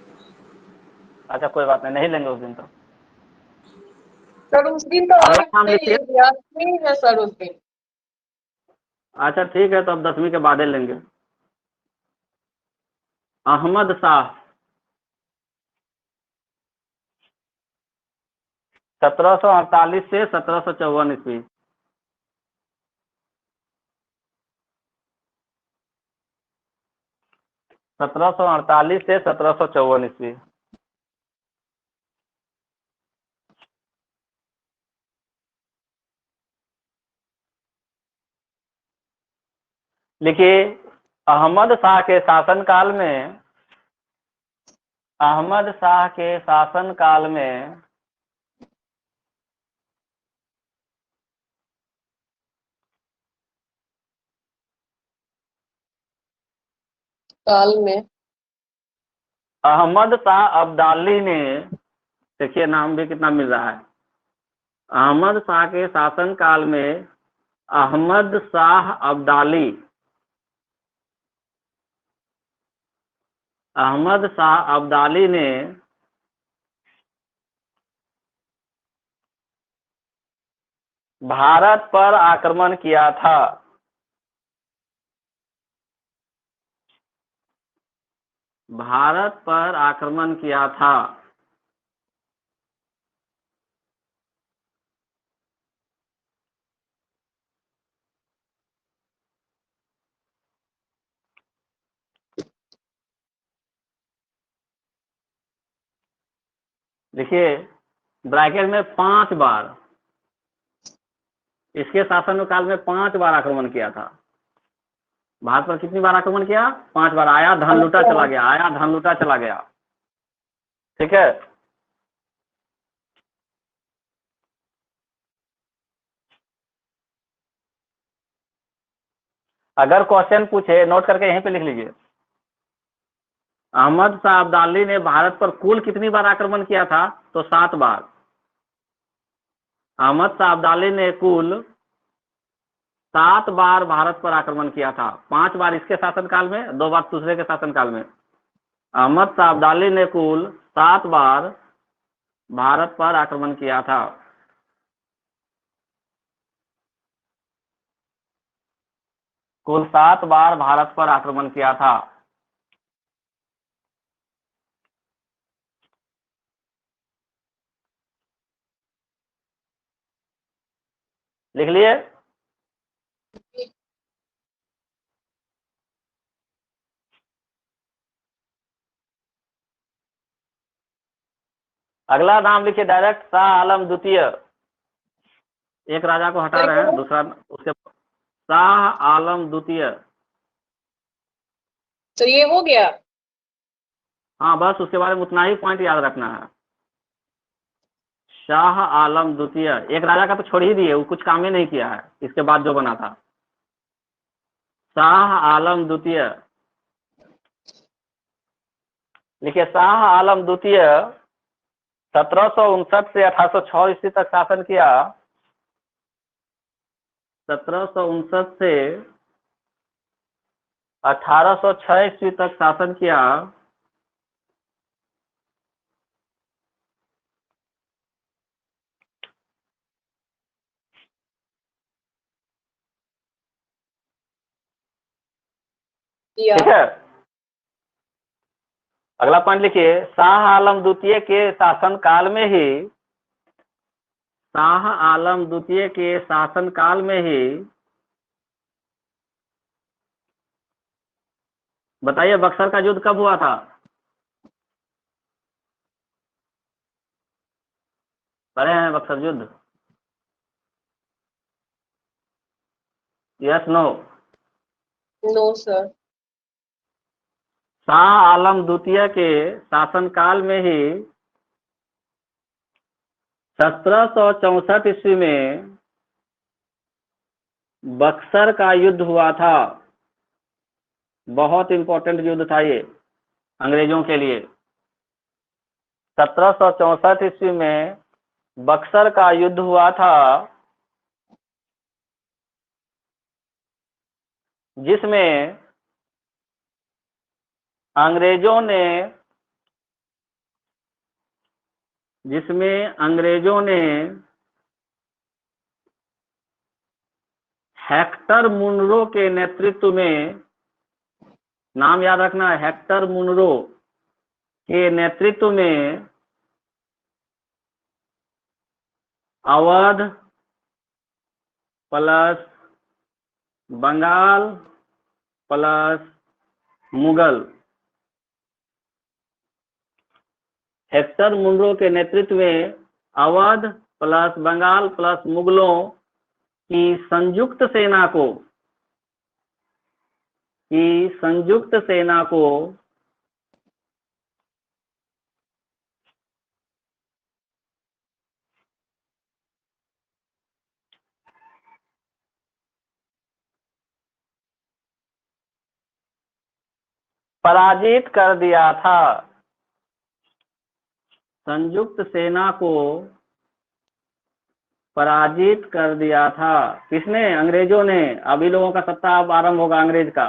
अच्छा कोई बात नहीं, नहीं लेंगे उस दिन तो। सर उस दिन तो अगला नाम लिखिए। यात्रा है सर उस दिन। अच्छा ठीक है, तो अब 10वीं के बाद ही लेंगे। अहमद शाह 1748 से 1754 ईस्वी। 1748 से 1754 ईस्वी। लिखिए, अहमद शाह के शासनकाल में, अहमद शाह के शासनकाल में काल में अहमद शाह अब्दाली ने, देखिए नाम भी कितना मिल रहा है, अहमद शाह के शासनकाल में अहमद शाह अब्दाली, अहमद शाह अब्दाली ने भारत पर आक्रमण किया था। भारत पर आक्रमण किया था। देखिए ब्रैकेट में 5 बार, इसके शासनकाल में 5 बार आक्रमण किया था। भारत पर कितनी बार आक्रमण किया? 5 बार। आया धन लूटा चला गया, आया धन लूटा चला गया। ठीक है, अगर क्वेश्चन पूछे नोट करके यहीं पे लिख लीजिए। अहमद शाह अब्दाली ने भारत पर कुल कितनी बार आक्रमण किया था? तो 7 बार। अहमद शाह अब्दाली ने कुल 7 बार भारत पर आक्रमण किया था। 5 बार इसके शासनकाल में, 2 बार दूसरे के शासनकाल में। अहमद शाह अब्दाली ने कुल 7 बार भारत पर आक्रमण किया था। कुल 7 बार भारत पर आक्रमण किया था। लिख लिए? अगला नाम लिखिए डायरेक्ट, शाह आलम द्वितीय। एक राजा को हटा रहे हैं, दूसरा उसके, शाह आलम द्वितीय। तो ये हो गया। हाँ बस उसके बारे में उतना ही पॉइंट याद रखना है। शाह आलम द्वितीय, एक राजा का तो छोड़ ही दिए, वो कुछ काम ही नहीं किया है इसके बाद जो बना था। शाह आलम द्वितीय लिखिए, शाह आलम द्वितीय 1759 से 1806 ईस्वी तक शासन किया। 1759 से 1806 ईस्वी तक शासन किया। दिया। ठीक है, अगला पॉइंट लिखिए, शाह आलम द्वितीय के शासनकाल में ही, शाह आलम द्वितीय के शासनकाल में ही, बताइए बक्सर का युद्ध कब हुआ था? पढ़े हैं बक्सर युद्ध? Yes no? No sir. Shah Alam द्वितीय के शासनकाल में ही 1764 ईस्वी में बक्सर का युद्ध हुआ था। बहुत इंपॉर्टेंट युद्ध था ये अंग्रेजों के लिए। 1764 ईस्वी में बक्सर का युद्ध हुआ था, जिसमें अंग्रेजों ने, हेक्टर मुनरो के नेतृत्व में, नाम याद रखना है, हेक्टर मुनरो के नेतृत्व में Awadh plus Bengal plus Mughal, Hector Munro के नेतृत्व में अवध प्लस बंगाल प्लस मुगलों की संयुक्त सेना को पराजित कर दिया था। संयुक्त सेना को पराजित कर दिया था। किसने? अंग्रेजों ने। अभी लोगों का सत्ता अब आरंभ होगा अंग्रेज का।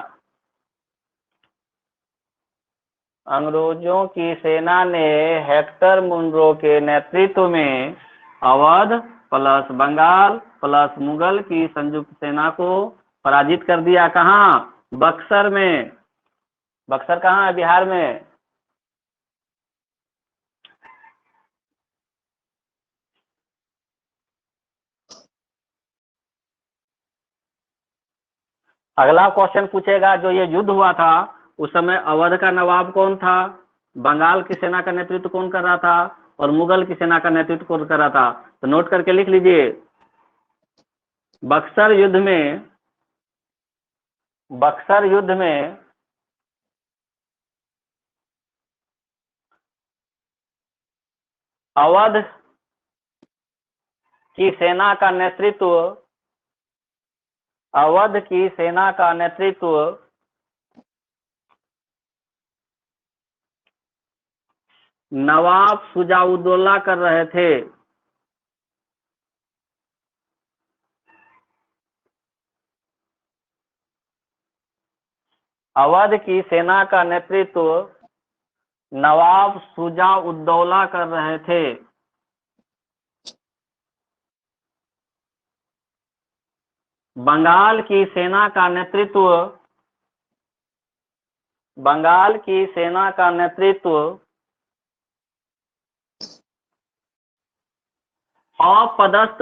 अंग्रेजों की सेना ने हेक्टर मुनरो के नेतृत्व में अवध प्लस बंगाल प्लस मुगल की संयुक्त सेना को पराजित कर दिया। कहाँ? बक्सर में। बक्सर कहाँ है? बिहार में। अगला क्वेश्चन पूछेगा, जो ये युद्ध हुआ था उस समय अवध का नवाब कौन था, बंगाल की सेना का नेतृत्व कौन कर रहा था और मुगल की सेना का नेतृत्व कौन कर रहा था? तो नोट करके लिख लीजिए। बक्सर युद्ध में अवध की सेना का नेतृत्व नवाब शुजाउद्दौला कर रहे थे। अवध की सेना का नेतृत्व नवाब शुजाउद्दौला कर रहे थे। बंगाल की सेना का नेतृत्व अपदस्थ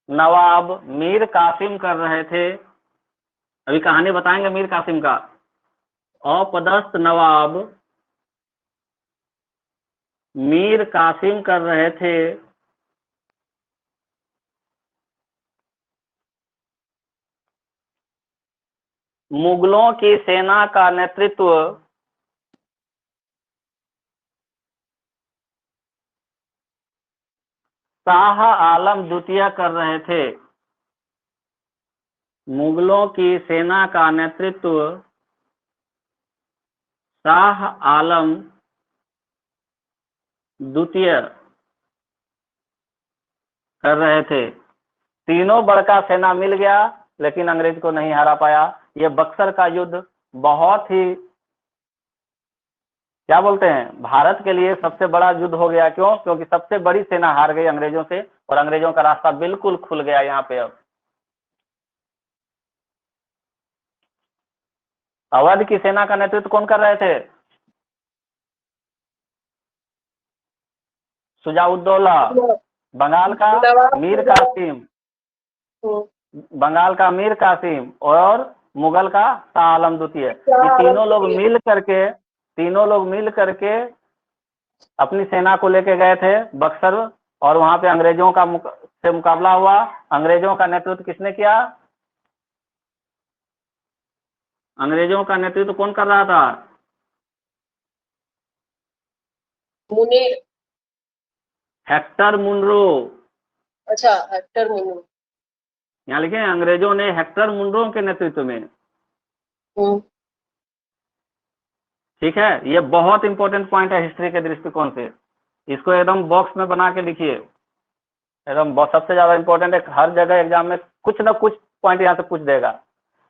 नवाब मीर कासिम कर रहे थे। अभी कहानी बताएंगे मीर कासिम का। अपदस्थ नवाब मीर कासिम कर रहे थे। मुगलों की सेना का नेतृत्व शाह आलम द्वितीय कर रहे थे। मुगलों की सेना का नेतृत्व शाह आलम द्वितीय कर रहे थे। तीनों बड़का सेना मिल गया लेकिन अंग्रेज को नहीं हरा पाया। ये बक्सर का युद्ध बहुत ही, क्या बोलते हैं, भारत के लिए सबसे बड़ा युद्ध हो गया। क्यों? क्योंकि सबसे बड़ी सेना हार गई अंग्रेजों से और अंग्रेजों का रास्ता बिल्कुल खुल गया यहाँ पे। अब अवध की सेना का नेतृत्व कौन कर रहे थे? शुजाउद्दौला। बंगाल का मीर कासिम, और मुगल का शाह आलम द्वितीय। ये तीनों लोग मिल करके अपनी सेना को लेके गए थे बक्सर और वहां पे अंग्रेजों का से मुकाबला हुआ। अंग्रेजों का नेतृत्व किसने किया? अंग्रेजों का नेतृत्व कौन कर रहा था? मुनीर। Hector Munro. अच्छा, हेक्टर मुनरो। यहाँ लिखे अंग्रेजों ने हेक्टर मुनरो के नेतृत्व में। ठीक है, ये बहुत इंपॉर्टेंट पॉइंट है हिस्ट्री के दृष्टिकोण से। इसको एकदम बॉक्स में बना के लिखिए, एकदम सबसे ज्यादा इंपॉर्टेंट है। हर जगह एग्जाम में कुछ ना कुछ पॉइंट यहाँ से पूछ देगा।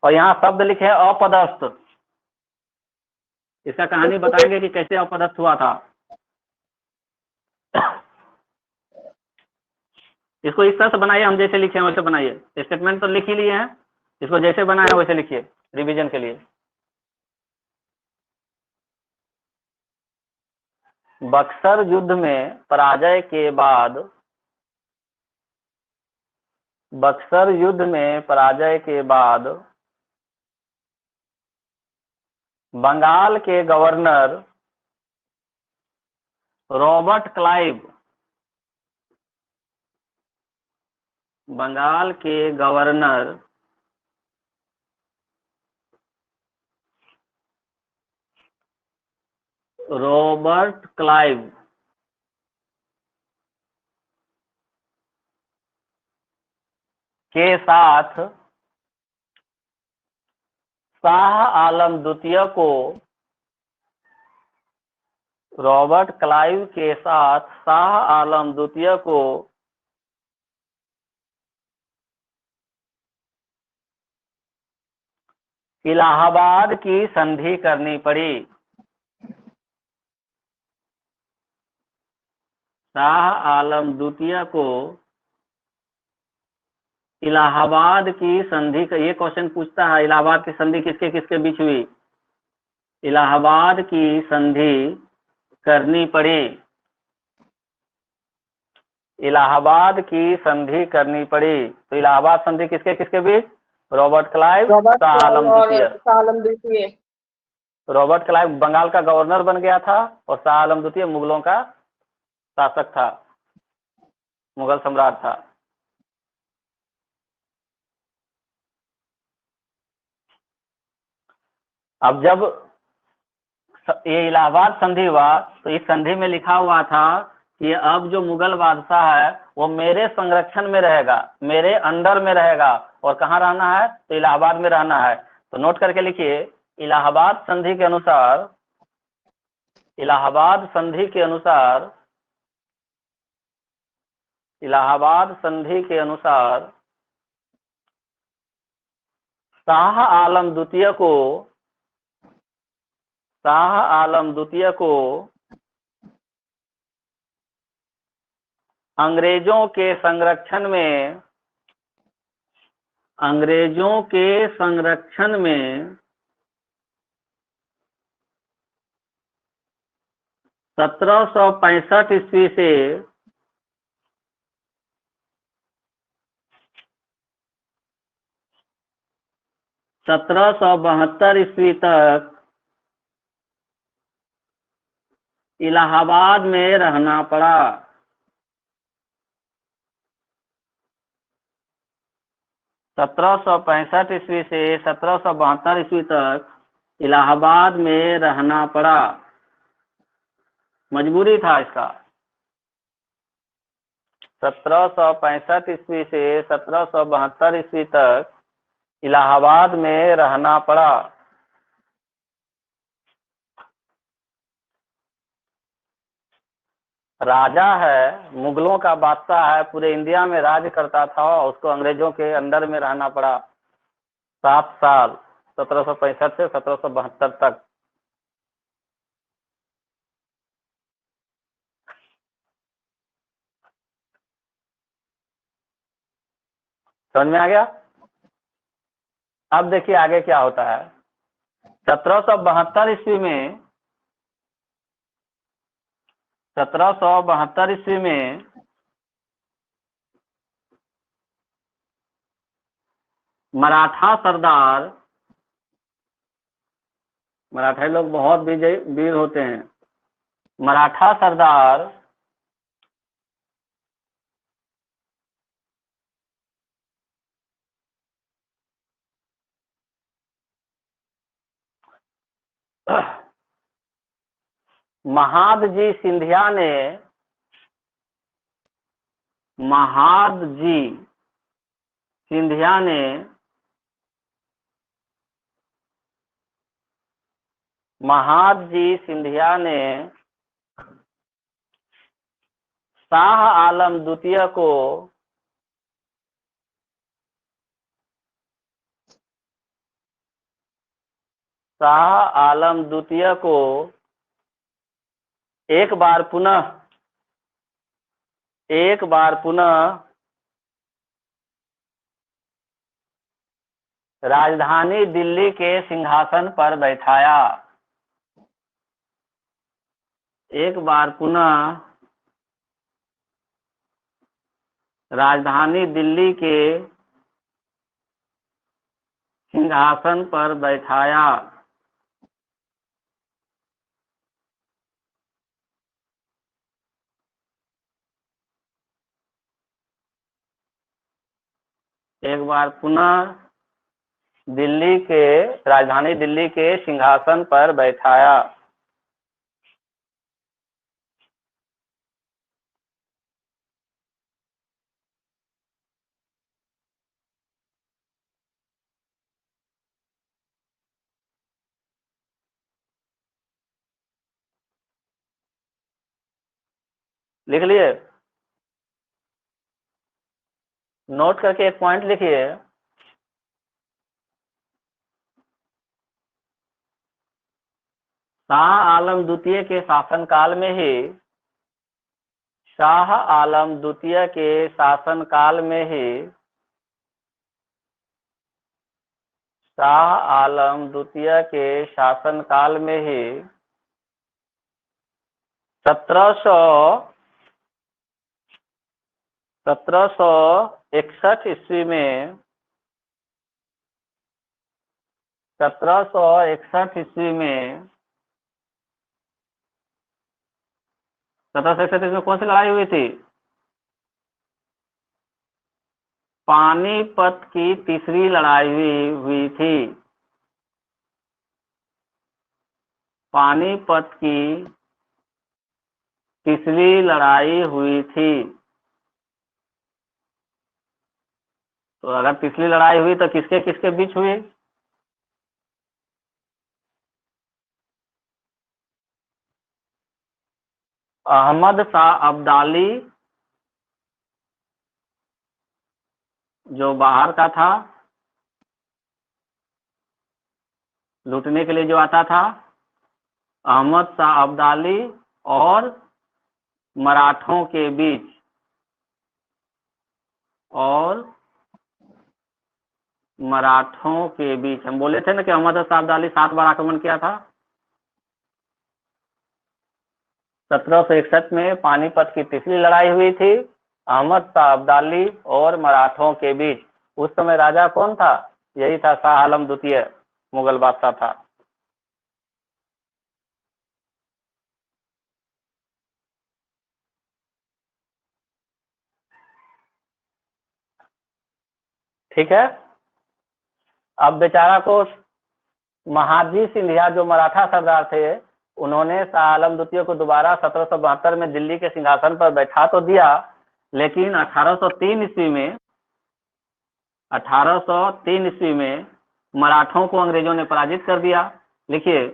और यहाँ शब्द लिखे हैं अपदस्थ। इसका कहानी बताएंगे कि कैसे अपदस्थ हुआ था। इसको इस तरह से बनाइए, हम जैसे लिखे हैं वैसे बनाइए। स्टेटमेंट तो लिख ही लिए हैं, इसको जैसे बनाया वैसे लिखिए रिवीजन के लिए। बक्सर युद्ध में पराजय के बाद, बक्सर युद्ध में पराजय के बाद बंगाल के गवर्नर रॉबर्ट क्लाइव, बंगाल के गवर्नर रॉबर्ट क्लाइव के साथ शाह आलम द्वितीय को, रॉबर्ट क्लाइव के साथ शाह आलम द्वितीय को इलाहाबाद की संधि करनी पड़ी। शाह आलम द्वितीय को इलाहाबाद की संधि का, ये क्वेश्चन पूछता है इलाहाबाद की संधि किसके किसके बीच हुई, इलाहाबाद की संधि करनी पड़ी, इलाहाबाद की संधि करनी पड़ी। तो इलाहाबाद संधि किसके किसके बीच, Robert Clive, Robert Shah Clive Alam और द्वितीय। शाह आलम द्वितीय। रॉबर्ट क्लाइव बंगाल का गवर्नर बन गया था और शाह आलम द्वितीय मुगलों का शासक था, मुगल सम्राट था। अब जब ये इलाहाबाद संधि हुआ तो इस संधि में लिखा हुआ था कि अब जो मुगल बादशाह है वो मेरे संरक्षण में रहेगा, मेरे अंडर में रहेगा, और कहाँ रहना है, तो इलाहाबाद में रहना है। तो नोट करके लिखिए, इलाहाबाद संधि के अनुसार, इलाहाबाद संधि के अनुसार, इलाहाबाद संधि के अनुसार शाह आलम द्वितीय को, शाह आलम द्वितीय को अंग्रेजों के संरक्षण में, अंग्रेजों के संरक्षण में 1765 ईस्वी से 1772 ईस्वी तक इलाहाबाद में रहना पड़ा। 1765 ईस्वी से 1772 ईस्वी तक इलाहाबाद में रहना पड़ा, मजबूरी था इसका। 1765 ईस्वी से 1772 ईस्वी तक इलाहाबाद में रहना पड़ा। राजा है, मुगलों का बादशाह है, पूरे इंडिया में राज करता था, उसको अंग्रेजों के अंडर में रहना पड़ा 7 साल, 1765 से 1772 तक। समझ में आ गया? अब देखिए आगे क्या होता है। 1772 ईस्वी में, 1772 ईस्वी में मराठा सरदार, मराठा लोग बहुत विजय वीर होते हैं, मराठा सरदार महादजी सिंधिया ने, महादजी सिंधिया ने महादजी सिंधिया ने शाह आलम द्वितीय को शाह आलम द्वितीय को एक बार पुनः राजधानी दिल्ली के सिंहासन पर बैठाया। एक बार पुनः राजधानी दिल्ली के सिंहासन पर बैठाया। एक बार पुनः राजधानी दिल्ली के सिंहासन पर बैठाया। लिख लिए? नोट करके एक पॉइंट लिखिए। शाह आलम द्वितीय के शासनकाल में ही शाह आलम द्वितीय के शासनकाल में ही शाह आलम द्वितीय के शासनकाल में ही 1761 ईस्वी में 1761 ईस्वी में 1761 में कौन सी लड़ाई हुई थी? पानीपत की तीसरी लड़ाई हुई थी। पानीपत की तीसरी लड़ाई हुई थी। तो अगर तीसरी लड़ाई हुई तो किसके किसके बीच हुई? अहमद शाह अब्दाली जो बाहर का था, लूटने के लिए जो आता था, अहमद शाह अब्दाली और मराठों के बीच हम बोले थे ना कि अहमद शाह अब्दाली 7 बार आक्रमण किया था। 1761 में पानीपत की तीसरी लड़ाई हुई थी अहमद शाह अब्दाली और मराठों के बीच। उस समय राजा कौन था? यही था, शाह आलम द्वितीय, मुगल बादशाह था। ठीक है। अब बेचारा को महाजी सिंधिया जो मराठा सरदार थे, उन्होंने शाह आलम द्वितीय को दोबारा 1772 में दिल्ली के सिंहासन पर बैठा तो दिया, लेकिन 1803 ईस्वी में मराठों को अंग्रेजों ने पराजित कर दिया। लिखिए,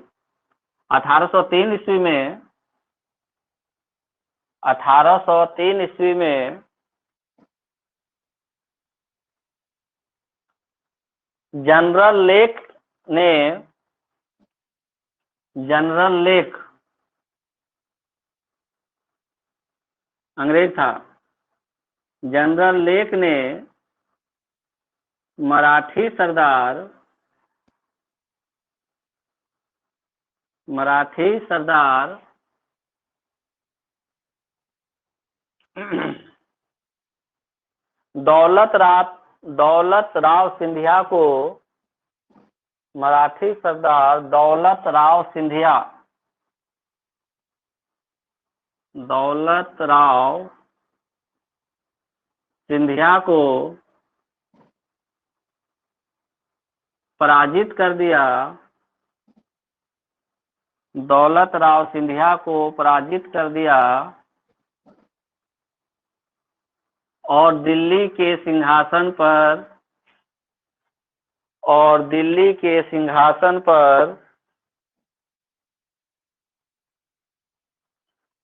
1803 ईस्वी में जनरल लेक अंग्रेज था। जनरल लेक ने मराठी सरदार दौलत राव सिंधिया को, मराठी सरदार दौलत राव सिंधिया को पराजित कर दिया। दौलत राव सिंधिया को पराजित कर दिया और दिल्ली के सिंहासन पर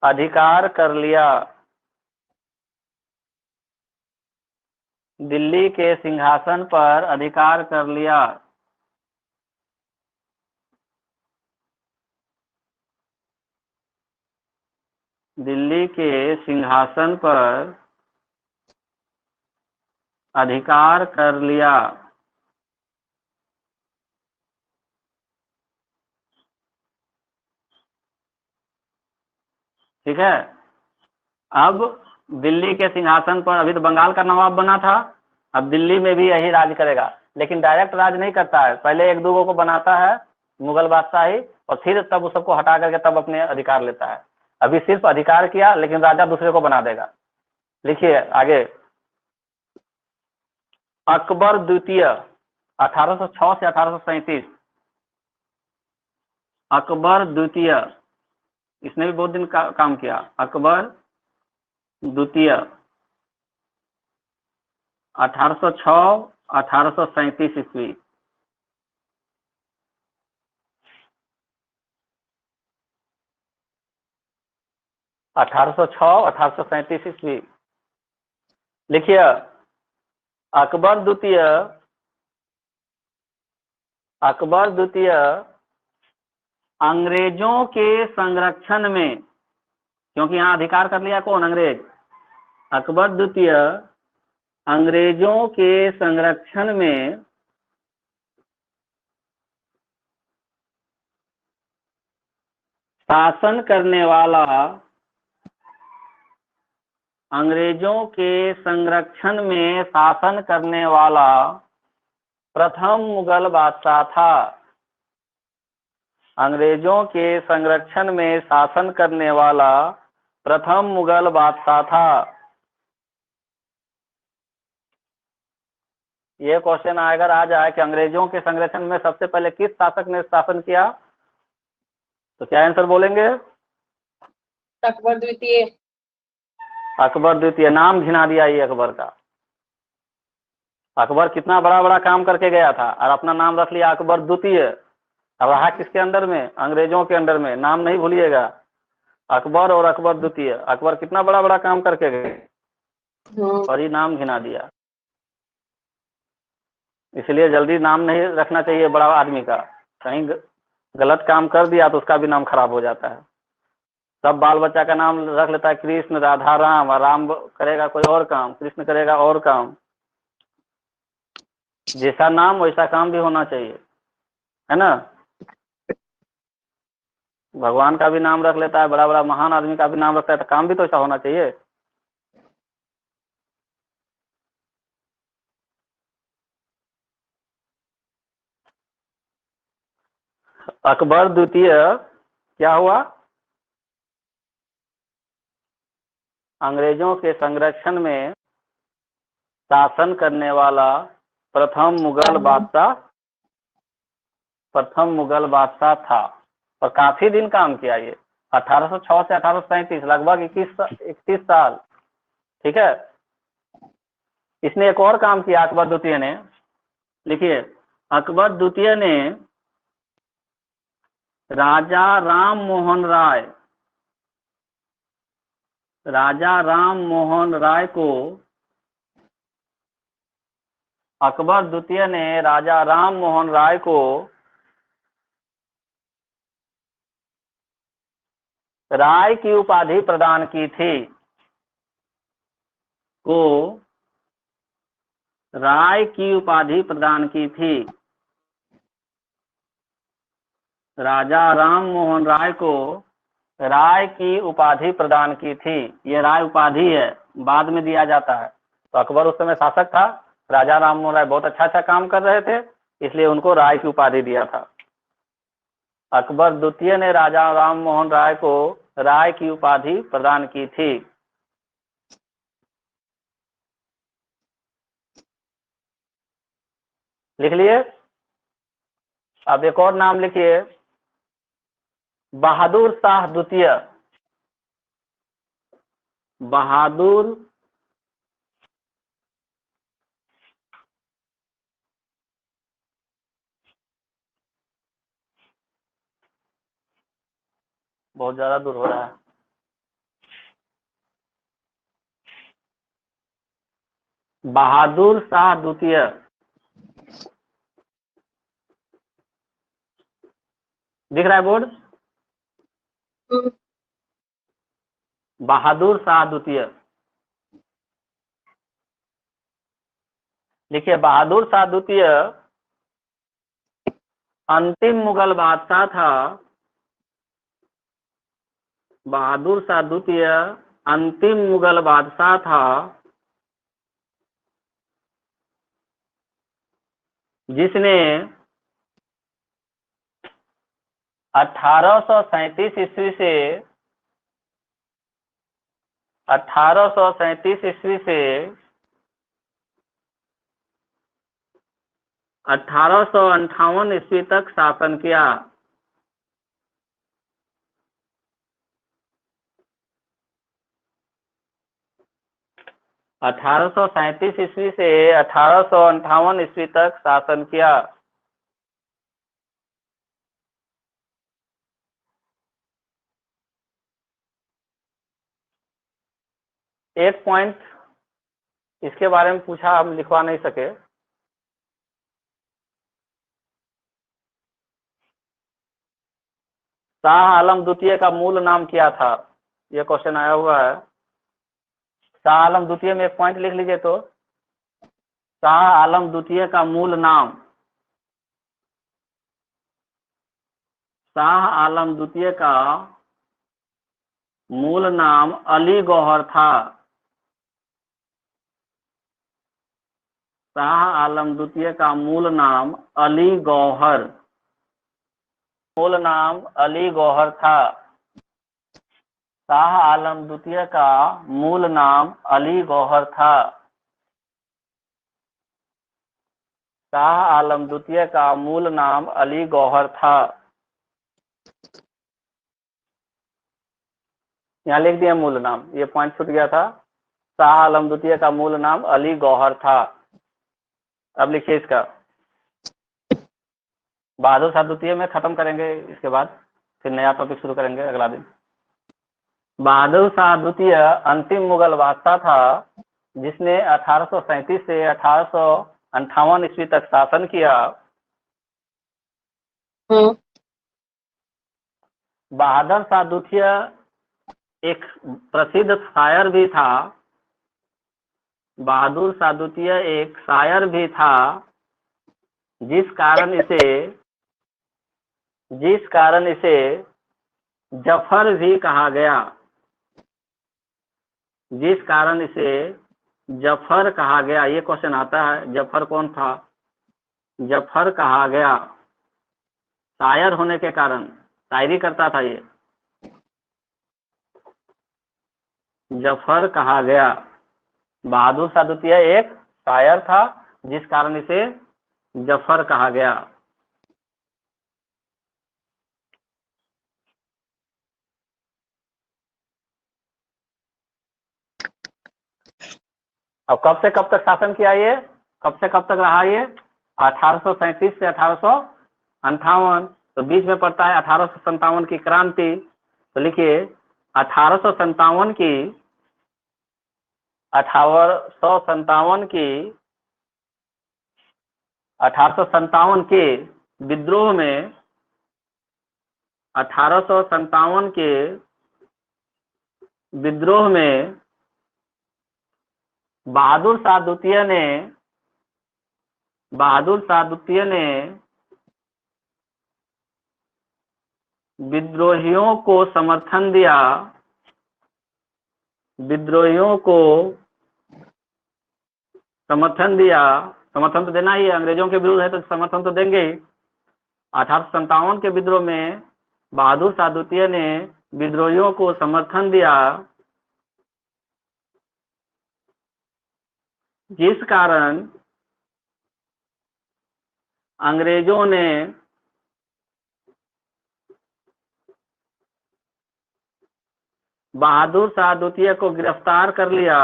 अधिकार कर लिया। दिल्ली के सिंहासन पर अधिकार कर लिया। दिल्ली के सिंहासन पर अधिकार कर लिया। ठीक है। अब दिल्ली के सिंहासन पर, अभी तो बंगाल का नवाब बना था, अब दिल्ली में भी यही राज करेगा, लेकिन डायरेक्ट राज नहीं करता है, पहले एक दो को बनाता है मुगल बादशाही, और फिर तब उस सबको हटा करके तब अपने अधिकार लेता है। अभी सिर्फ अधिकार किया, लेकिन राजा दूसरे को बना देगा। लिखिए आगे, अकबर द्वितीय 1806 से 1837। अकबर द्वितीय, इसने भी बहुत दिन काम किया। अकबर द्वितीय 1806 1837 ईस्वी। अठारह सौ 1837 ईस्वी। लिखिए, अकबर द्वितीय अंग्रेजों के संरक्षण में, क्योंकि यहाँ अधिकार कर लिया कौन, अंग्रेज। अकबर द्वितीय अंग्रेजों के संरक्षण में शासन करने वाला, अंग्रेजों के संरक्षण में शासन करने वाला प्रथम मुगल बादशाह था। अंग्रेजों के संरक्षण में शासन करने वाला प्रथम मुगल बादशाह था। ये क्वेश्चन अगर आ जाए कि अंग्रेजों के संरक्षण में सबसे पहले किस शासक ने शासन किया, तो क्या आंसर बोलेंगे? अकबर द्वितीय। अकबर द्वितीय। नाम घिना दिया ये अकबर का। अकबर कितना बड़ा बड़ा काम करके गया था और अपना नाम रख लिया अकबर द्वितीय। अब रहा किसके अंडर में? अंग्रेजों के अंडर में। नाम नहीं भूलिएगा, अकबर और अकबर द्वितीय। अकबर कितना बड़ा बड़ा काम करके गए और ये नाम घिना दिया। इसलिए जल्दी नाम नहीं रखना चाहिए बड़ा आदमी का, कहीं गलत काम कर दिया तो उसका भी नाम खराब हो जाता है। सब बाल बच्चा का नाम रख लेता है कृष्ण, राधा, राम, और राम करेगा कोई और काम, कृष्ण करेगा और काम। जैसा नाम वैसा काम भी होना चाहिए, है ना। भगवान का भी नाम रख लेता है, बड़ा बड़ा महान आदमी का भी नाम रखता है, तो काम भी तो ऐसा होना चाहिए। अकबर द्वितीय क्या हुआ? अंग्रेजों के संरक्षण में शासन करने वाला प्रथम मुगल बादशाह था, और काफी दिन काम किया ये। 1806 से 1837, लगभग 31 साल। ठीक है। इसने एक और काम किया अकबर द्वितीय ने। लिखिए, अकबर द्वितीय ने राजा राम मोहन राय को, अकबर द्वितीय ने राजा राम मोहन राय को राय की उपाधि प्रदान की थी। राय की उपाधि प्रदान की थी। राजा राम मोहन राय को राय की उपाधि प्रदान की थी। ये राय उपाधि है, बाद में दिया जाता है। तो अकबर उस समय शासक था, राजा राम मोहन राय बहुत अच्छा काम कर रहे थे, इसलिए उनको राय की उपाधि दिया था। अकबर द्वितीय ने राजा राम मोहन राय को राय की उपाधि प्रदान की थी। लिख लिए। अब एक और नाम लिखिए, बहादुर शाह द्वितीय। बहादुर बहुत ज्यादा दूर हो रहा है। बहादुर शाह द्वितीय। दिख रहा है बोर्ड? बहादुर शाह द्वितीय। देखिए, बहादुर शाह द्वितीय अंतिम मुगल बादशाह था बहादुर शाह द्वितीय अंतिम मुगल बादशाह था जिसने 1837 ईस्वी से 1837 ईस्वी से 1858 ईस्वी तक शासन किया। अठारह सौ सैंतीस ईस्वी से 1858 ईस्वी तक शासन किया। एक पॉइंट इसके बारे में पूछा, हम लिखवा नहीं सके। शाह आलम द्वितीय का मूल नाम क्या था? यह क्वेश्चन आया हुआ है। शाह आलम द्वितीय में एक पॉइंट लिख लीजिए तो, शाह आलम द्वितीय का मूल नाम, शाह आलम द्वितीय का मूल नाम अली गौहर था। शाह आलम द्वितीय का मूल नाम अली गौहर, मूल नाम अली गौहर था। शाह आलम द्वितीय का मूल नाम अली गौहर था। शाह आलम द्वितीय का मूल नाम अली गौहर था। यहाँ लिख दिया मूल नाम, ये पॉइंट छूट गया था। शाह आलम द्वितीय का मूल नाम अली गौहर था। अब लिखिए इसका, बहादुर शाह द्वितीय में खत्म करेंगे, इसके बाद फिर नया टॉपिक शुरू करेंगे अगला दिन। बहादुर शाह द्वितीय अंतिम मुगल बादशाह था जिसने 1837 से 1858 ईस्वी तक शासन किया। बहादुर शाह द्वितीय एक प्रसिद्ध शायर भी था। बहादुर शाह द्वितीय एक शायर भी था, जिस कारण इसे जफर भी कहा गया। जिस कारण इसे जफर कहा गया। ये क्वेश्चन आता है, जफर कौन था? जफर कहा गया शायर होने के कारण, शायरी करता था ये, जफर कहा गया। बहादुर शाह द्वितीय एक शायर था जिस कारण इसे जफर कहा गया। अब कब से कब तक शासन किया ये? कब से कब तक रहा ये? 1837 से 1858। तो बीच में पड़ता है 1857 की क्रांति। तो लिखिए 1857 की 1857 के विद्रोह में 1857 के विद्रोह में बहादुर शाह द्वितीय ने विद्रोहियों को समर्थन दिया। विद्रोहियों को समर्थन दिया, समर्थन तो देना ही है, अंग्रेजों के विरुद्ध है तो समर्थन तो देंगे ही। 1857 के विद्रोह में बहादुर शाह द्वितीय ने विद्रोहियों को समर्थन दिया, जिस कारण अंग्रेजों ने बहादुर शाह द्वितीय को गिरफ्तार कर लिया।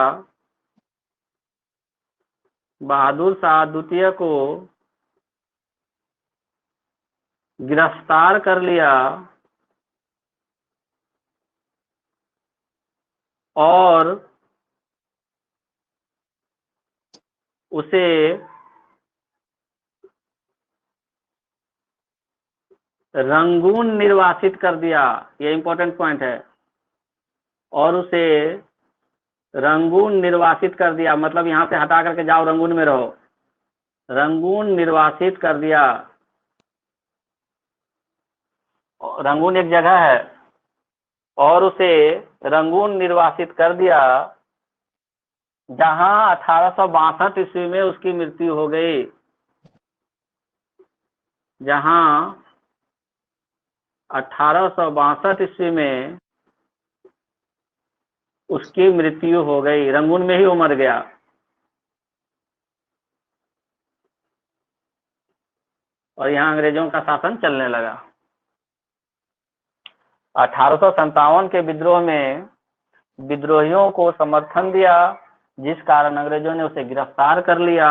बहादुर शाह द्वितीय को गिरफ्तार कर लिया और उसे रंगून निर्वासित कर दिया। ये इंपॉर्टेंट पॉइंट है। और उसे रंगून निर्वासित कर दिया, मतलब यहां से हटा करके जाओ रंगून में रहो। रंगून निर्वासित कर दिया। रंगून एक जगह है और उसे रंगून निर्वासित कर दिया, जहां 1862 ईस्वी में उसकी मृत्यु हो गई। जहां 1862 ईस्वी में उसकी मृत्यु हो गई, रंगून में ही वो मर गया। और यहाँ अंग्रेजों का शासन चलने लगा। 1857 के विद्रोह में विद्रोहियों को समर्थन दिया, जिस कारण अंग्रेजों ने उसे गिरफ्तार कर लिया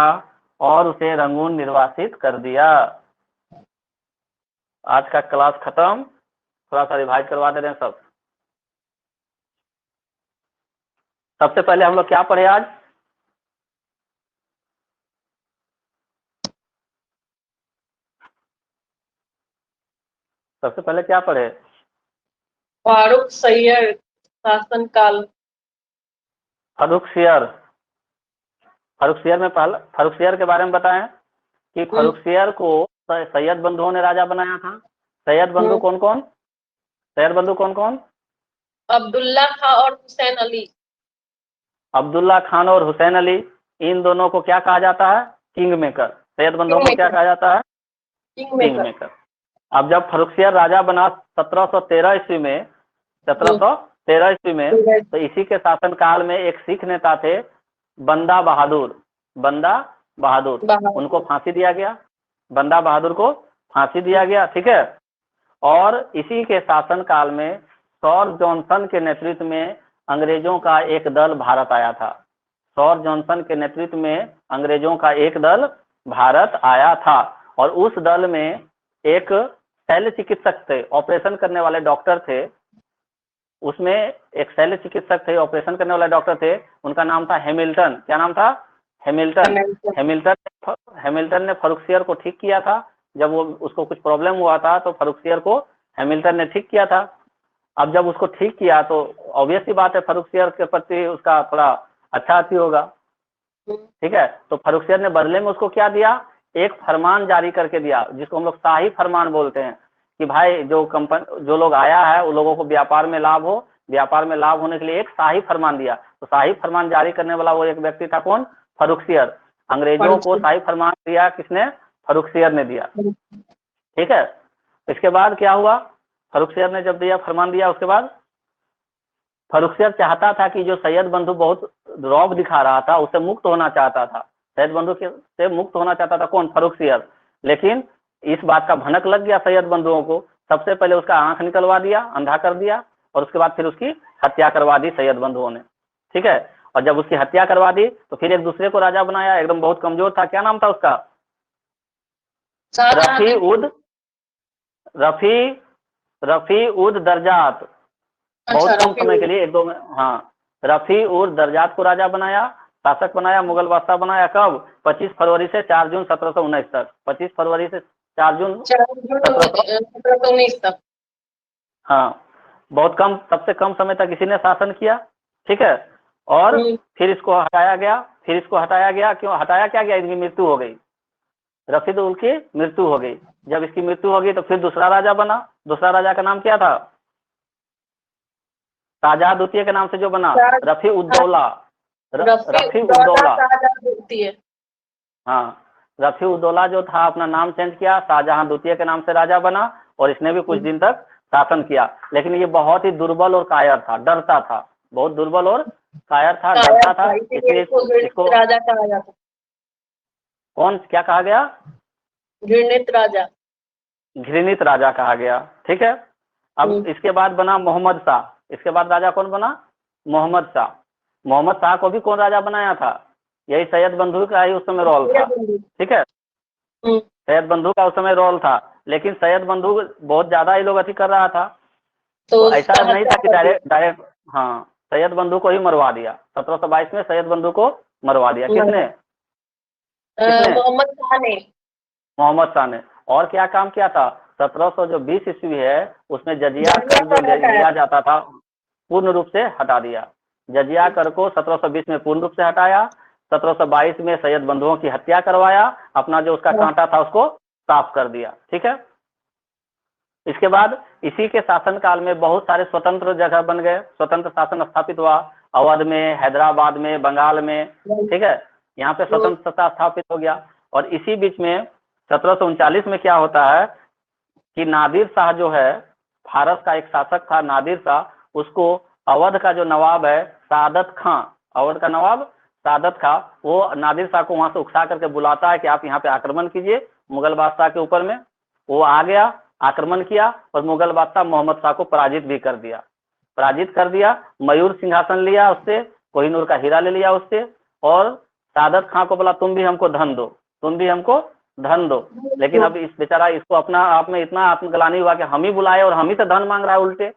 और उसे रंगून निर्वासित कर दिया। आज का क्लास खत्म, थोड़ा सा रिवाइज करवा दे रहे हैं सब। सबसे पहले हम लोग क्या पढ़े आज? सबसे पहले क्या पढ़े? फारूक सैयद शासन काल। फर्रुखसियर। फर्रुखसियर में पहला फर्रुखसियर के बारे में बताएं कि फर्रुखसियर को सैयद बंधुओं ने राजा बनाया था। सैयद बंधु कौन कौन? सैयद बंधु कौन कौन? अब्दुल्ला खां और हुसैन अली। अब्दुल्ला खान और हुसैन अली, इन दोनों को क्या कहा जाता है? King maker. सैयद बंधुओं को क्या कहा जाता है? King maker. अब जब फर्रुखसियर राजा बना 1713 ईस्वी में, 1713 ईस्वी में, तो इसी के शासन काल में एक सिख नेता थे बंदा बहादुर। बंदा बहादुर, उनको फांसी दिया गया। बंदा बहादुर को फांसी दिया गया, ठीक है। और इसी के शासन काल में सर जॉनसन के नेतृत्व में अंग्रेजों का एक दल भारत आया था। सर जॉनसन के नेतृत्व में अंग्रेजों का एक दल भारत आया था, और उस दल में एक शल्य चिकित्सक थे, ऑपरेशन करने वाले डॉक्टर थे। उसमें एक शल्य चिकित्सक थे, ऑपरेशन करने वाले डॉक्टर थे, उनका नाम था हैमिल्टन। क्या नाम था? हैमिल्टन। हैमिल्टन ने फर्रुखसियर को ठीक किया था। जब वो उसको कुछ प्रॉब्लम हुआ था तो फर्रुखसियर को हैमिल्टन ने ठीक किया था। अब जब उसको ठीक किया तो ऑब्वियस सी बात है फर्रुखसियर के प्रति उसका थोड़ा अच्छा अति होगा, ठीक है। तो फर्रुखसियर ने बदले में उसको क्या दिया? एक फरमान जारी करके दिया, जिसको हम लोग शाही फरमान बोलते हैं, कि भाई जो लोग आया है उन लोगों को व्यापार में लाभ हो। व्यापार में लाभ होने के लिए एक शाही फरमान दिया। तो शाही फरमान जारी करने वाला वो एक व्यक्ति था, कौन? फर्रुखसियर। अंग्रेजों को शाही फरमान दिया किसने? फर्रुखसियर ने दिया, ठीक है। इसके बाद क्या हुआ? फर्रुखसियर ने जब दिया, फरमान दिया, उसके बाद फर्रुखसियर चाहता था कि जो सैयद बंधु बहुत रौब दिखा रहा था उससे मुक्त होना चाहता था। सैयद बंधु से मुक्त होना चाहता था कौन? फर्रुखसियर। लेकिन इस बात का भनक लग गया सैयद बंधुओं को। सबसे पहले उसका आंख निकलवा दिया, अंधा कर दिया, और उसके बाद फिर उसकी हत्या करवा दी सैयद बंधुओं ने, ठीक है। और जब उसकी हत्या करवा दी तो फिर एक दूसरे को राजा बनाया, एकदम बहुत कमजोर था। क्या नाम था उसका? रफी उद दर्जात। बहुत कम समय के लिए, एक दो में, हाँ, रफी उद दर्जात को राजा बनाया, शासक बनाया, मुगल बादशाह बनाया। कब? 25 फरवरी से 4 जून 1719 तक। 25 फरवरी से 4 जून 1719 तक। हाँ, बहुत कम, सबसे कम समय तक इसी ने शासन किया, ठीक है। और फिर इसको हटाया गया। क्यों हटाया? क्या गया? इसकी मृत्यु हो गई। रफीद उल की मृत्यु हो गई। जब इसकी मृत्यु हो गई तो फिर दूसरा राजा बना। दूसरा राजा का नाम क्या था? शाहजहां द्वितीय के नाम से जो बना, रफी उद्दौला। रफी उद्दौला, हाँ, रफी उद्दौला जो था अपना नाम चेंज किया, शाहजहां द्वितीय के नाम से राजा बना, और इसने भी कुछ दिन तक शासन किया। लेकिन ये बहुत ही दुर्बल और कायर था, डरता था, बहुत दुर्बल और कायर था, डरता था, इसलिए इसको राजा कहा जाता। कौन, क्या कहा गया? घृणित राजा। घृणित राजा कहा गया, ठीक है। अब इसके बाद बना मोहम्मद शाह। इसके बाद राजा कौन बना? मोहम्मद शाह। मोहम्मद शाह को भी कौन राजा बनाया था? यही सैयद बंधु का ही उस समय रोल था, ठीक है। सैयद बंधु का उस समय रोल था, लेकिन सैयद बंधु बहुत ज्यादा ही लोग अति कर रहा था, तो ऐसा नहीं था कि डायरेक्ट, हाँ, सैयद बंधु को ही मरवा दिया। 1722 में सैयद बंधु को मरवा दिया। किसने? मोहम्मद शाह ने। मोहम्मद शाह ने। और क्या काम किया था? 1720 ईस्वी है, उसमें जजिया कर जो लिया जाता था पूर्ण रूप से हटा दिया। जजिया कर को 1720 में पूर्ण रूप से हटाया। 1722 में सैयद बंधुओं की हत्या करवाया, अपना जो उसका कांटा था उसको साफ कर दिया, ठीक है। इसके बाद इसी के शासनकाल में बहुत सारे स्वतंत्र जगह बन गए, स्वतंत्र शासन स्थापित हुआ अवध में, हैदराबाद में, बंगाल में, ठीक है, यहाँ पे स्वतंत्रता स्थापित हो गया। और इसी बीच में 1739 में क्या होता है कि नादिर शाह जो है, फारस का एक शासक था नादिर शाह, उसको अवध का जो नवाब है सादत खां, अवध का नवाब सादत खां, वो नादिर शाह को वहां से उकसा करके बुलाता है कि आप यहाँ पे आक्रमण कीजिए मुगल बादशाह के ऊपर में। वो आ गया, आक्रमण किया और मुगल बादशाह मोहम्मद शाह को पराजित भी कर दिया, मयूर सिंहासन लिया उससे, कोहिनूर का हीरा ले लिया उससे, और सादत खां को बोला तुम भी हमको धन दो, लेकिन अब इस बेचारा इसको अपना आप में इतना आत्मग्लानि हुआ कि हम ही बुलाए और हम ही से धन मांग रहा है उल्टे।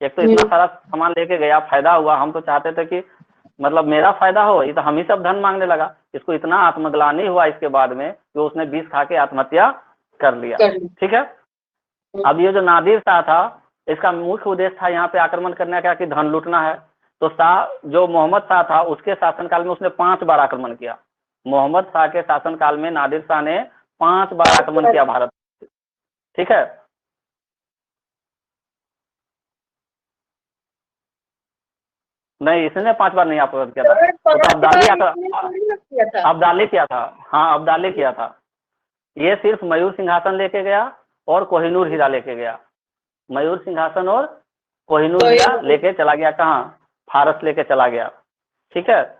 एक तो इतना सारा सामान लेके गया, फायदा हुआ, हम तो चाहते थे कि मतलब मेरा फायदा हो, ये तो हम ही सब धन मांगने लगा। इसको इतना आत्मग्लानि हुआ इसके बाद में कि उसने विष खा के आत्महत्या कर लिया, ठीक है। अब ये जो नादिर शाह था, इसका मुख्य उद्देश्य था यहाँ पे आक्रमण करने का कि धन लूटना है। तो शाह जो मोहम्मद शाह था उसके शासनकाल में उसने 5 बार आक्रमण किया। मोहम्मद शाह के शासनकाल में नादिर शाह ने 5 बार आक्रमण किया भारत, ठीक है। नहीं, इसने 5 बार नहीं आक्रमण किया था, तो अब्दाली किया था, हाँ अब्दाली किया था। ये सिर्फ मयूर सिंहासन लेके गया और कोहिनूर हीरा लेके गया, मयूर सिंहासन और कोहिनूर हीरा लेके चला गया, कहाँ, फारस लेके चला गया, ठीक है।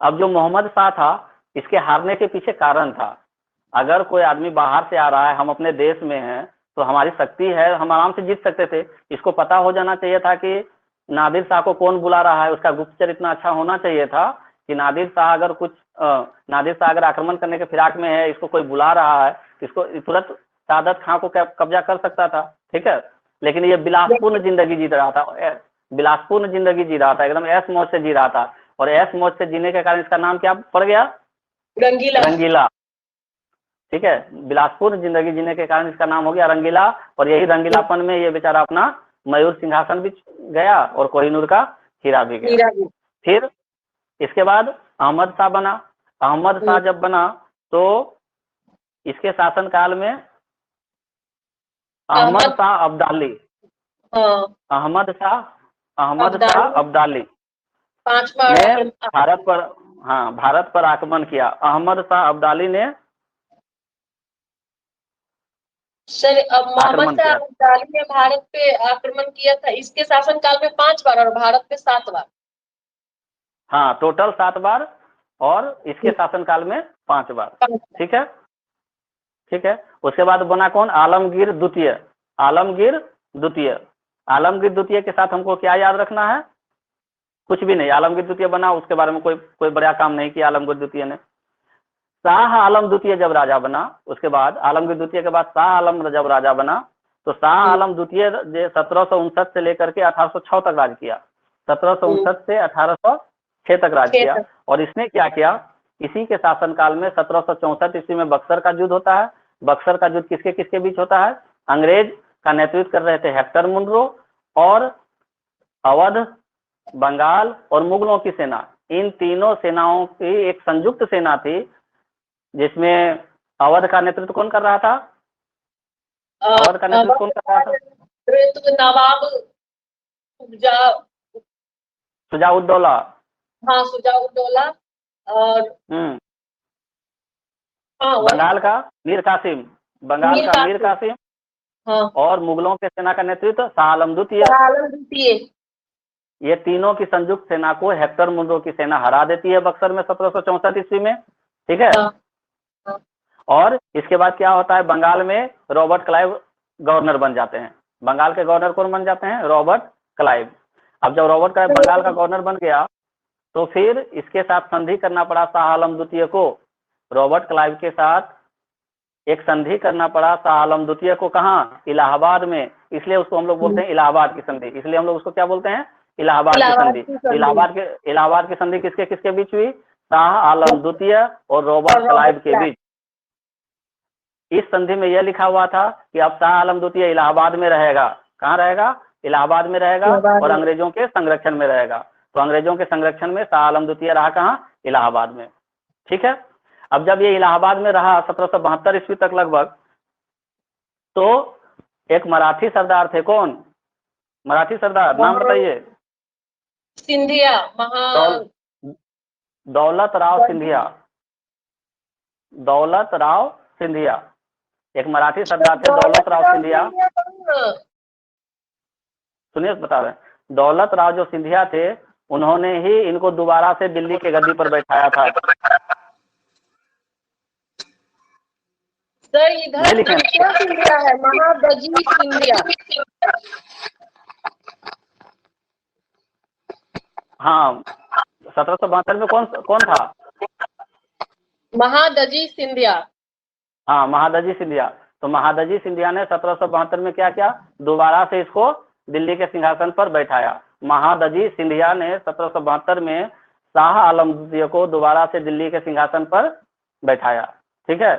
अब जो मोहम्मद शाह था, इसके हारने के पीछे कारण था, अगर कोई आदमी बाहर से आ रहा है, हम अपने देश में हैं, तो हमारी शक्ति है, हम आराम से जीत सकते थे। इसको पता हो जाना चाहिए था कि नादिर शाह को कौन बुला रहा है, उसका गुप्तचर इतना अच्छा होना चाहिए था कि नादिर शाह अगर आक्रमण करने के फिराक में है, इसको कोई बुला रहा है, इसको तुरंत सादत खां को कब्जा कर सकता था, ठीक है। लेकिन ये बिलासपूर्ण जिंदगी जी रहा था, एकदम ऐश मौज से जी रहा था, और ऐश मौज से जीने के कारण इसका नाम क्या पड़ गया, रंगीला, ठीक है। बिलासपूर्ण जिंदगी जीने के कारण इसका नाम हो गया रंगीला, और यही रंगीलापन में ये बेचारा अपना मयूर सिंहासन भी गया और कोहिनूर का हीरा भी गया। फिर इसके बाद अहमद शाह बना। अहमद शाह जब बना तो इसके शासनकाल में अहमद शाह अब्दाली ने भारत पर आक्रमण किया। अहमद शाह अब्दाली ने सर, अब मोहम्मद शाह अब्दाली ने भारत पे आक्रमण किया था, इसके शासनकाल में 5 बार और भारत पे 7 बार। हाँ, टोटल 7 बार और इसके शासनकाल में 5 बार, ठीक है, ठीक है। उसके बाद बना कौन, आलमगीर द्वितीय। आलमगीर द्वितीय के साथ हमको क्या याद रखना है, कुछ भी नहीं। आलमगीर द्वितीय बना, उसके बारे में कोई बड़ा काम नहीं किया आलमगीर द्वितीय ने। शाह आलम द्वितीय जब राजा बना, उसके बाद आलमगीर द्वितीय के बाद शाह आलम जब राजा बना, तो शाह आलम द्वितीय 1759 से लेकर के 1806 तक राज किया, 1759 से 1806 तक राज किया। और इसने क्या किया, इसी के शासनकाल में 1764 ईस्वी में बक्सर का युद्ध होता है। बक्सर का युद्ध किसके किसके बीच होता है, अंग्रेज का नेतृत्व कर रहे थे हेक्टर मुनरो, और अवध, बंगाल और मुगलों की सेना, इन तीनों सेनाओं की एक संयुक्त सेना थी, जिसमें अवध का नेतृत्व कौन कर रहा था, नवाब सुजाउद्दौला, हाँ सुजाउद्दौला, और बंगाल का मीर कासिम, हाँ, और मुगलों के सेना का नेतृत्व शाह आलम द्वितीय। ये तीनों की संयुक्त सेना को हेक्टर मुनरो की सेना हरा देती है बक्सर में 1764 ईस्वी में, ठीक है। और इसके बाद क्या होता है, बंगाल में रॉबर्ट क्लाइव गवर्नर बन जाते हैं। बंगाल के गवर्नर कौन बन जाते हैं, रॉबर्ट क्लाइव। अब जब रॉबर्ट क्लाइव बंगाल का गवर्नर बन गया, तो फिर इसके साथ संधि करना पड़ा शाह आलम द्वितीय को, रॉबर्ट क्लाइव के साथ एक संधि करना पड़ा शाह आलम द्वितीय को, कहाँ, इलाहाबाद में। इसलिए उसको हम लोग बोलते हैं इलाहाबाद की संधि, इसलिए हम लोग उसको क्या बोलते हैं, इलाहाबाद की संधि। इलाहाबाद की संधि किसके किसके बीच हुई, शाह आलम द्वितीय और रॉबर्ट क्लाइव के बीच। इस संधि में यह लिखा हुआ था कि अब शाह आलम द्वितीय इलाहाबाद में रहेगा, कहाँ रहेगा, इलाहाबाद में रहेगा, और अंग्रेजों के संरक्षण में रहेगा। तो अंग्रेजों के संरक्षण में शाह आलम द्वितीय रहा कहाँ, इलाहाबाद में, ठीक है। अब जब ये इलाहाबाद में रहा 1772 ईस्वी तक लगभग, तो एक मराठी सरदार थे, कौन मराठी सरदार, नाम बताइए। सिंधिया दौलत राव सिंधिया, दौलत राव सिंधिया, एक मराठी सरदार थे दौलत राव सिंधिया। सुनिए बता रहे हैं, दौलत राव जो सिंधिया थे उन्होंने ही इनको दोबारा से दिल्ली के गद्दी पर बैठाया था। सर इधर दूसरा सिंधिया है, महादजी सिंधिया। हाँ 1772 में कौन कौन था? महादजी सिंधिया। हाँ महादजी सिंधिया। तो महादजी सिंधिया ने 1772 में क्या किया, दोबारा से इसको दिल्ली के सिंहासन पर बैठाया। महादजी सिंधिया ने 1772 में शाह आलम द्वितीय को दोबारा से दिल्ली के सिंहासन पर बैठाया, ठीक है।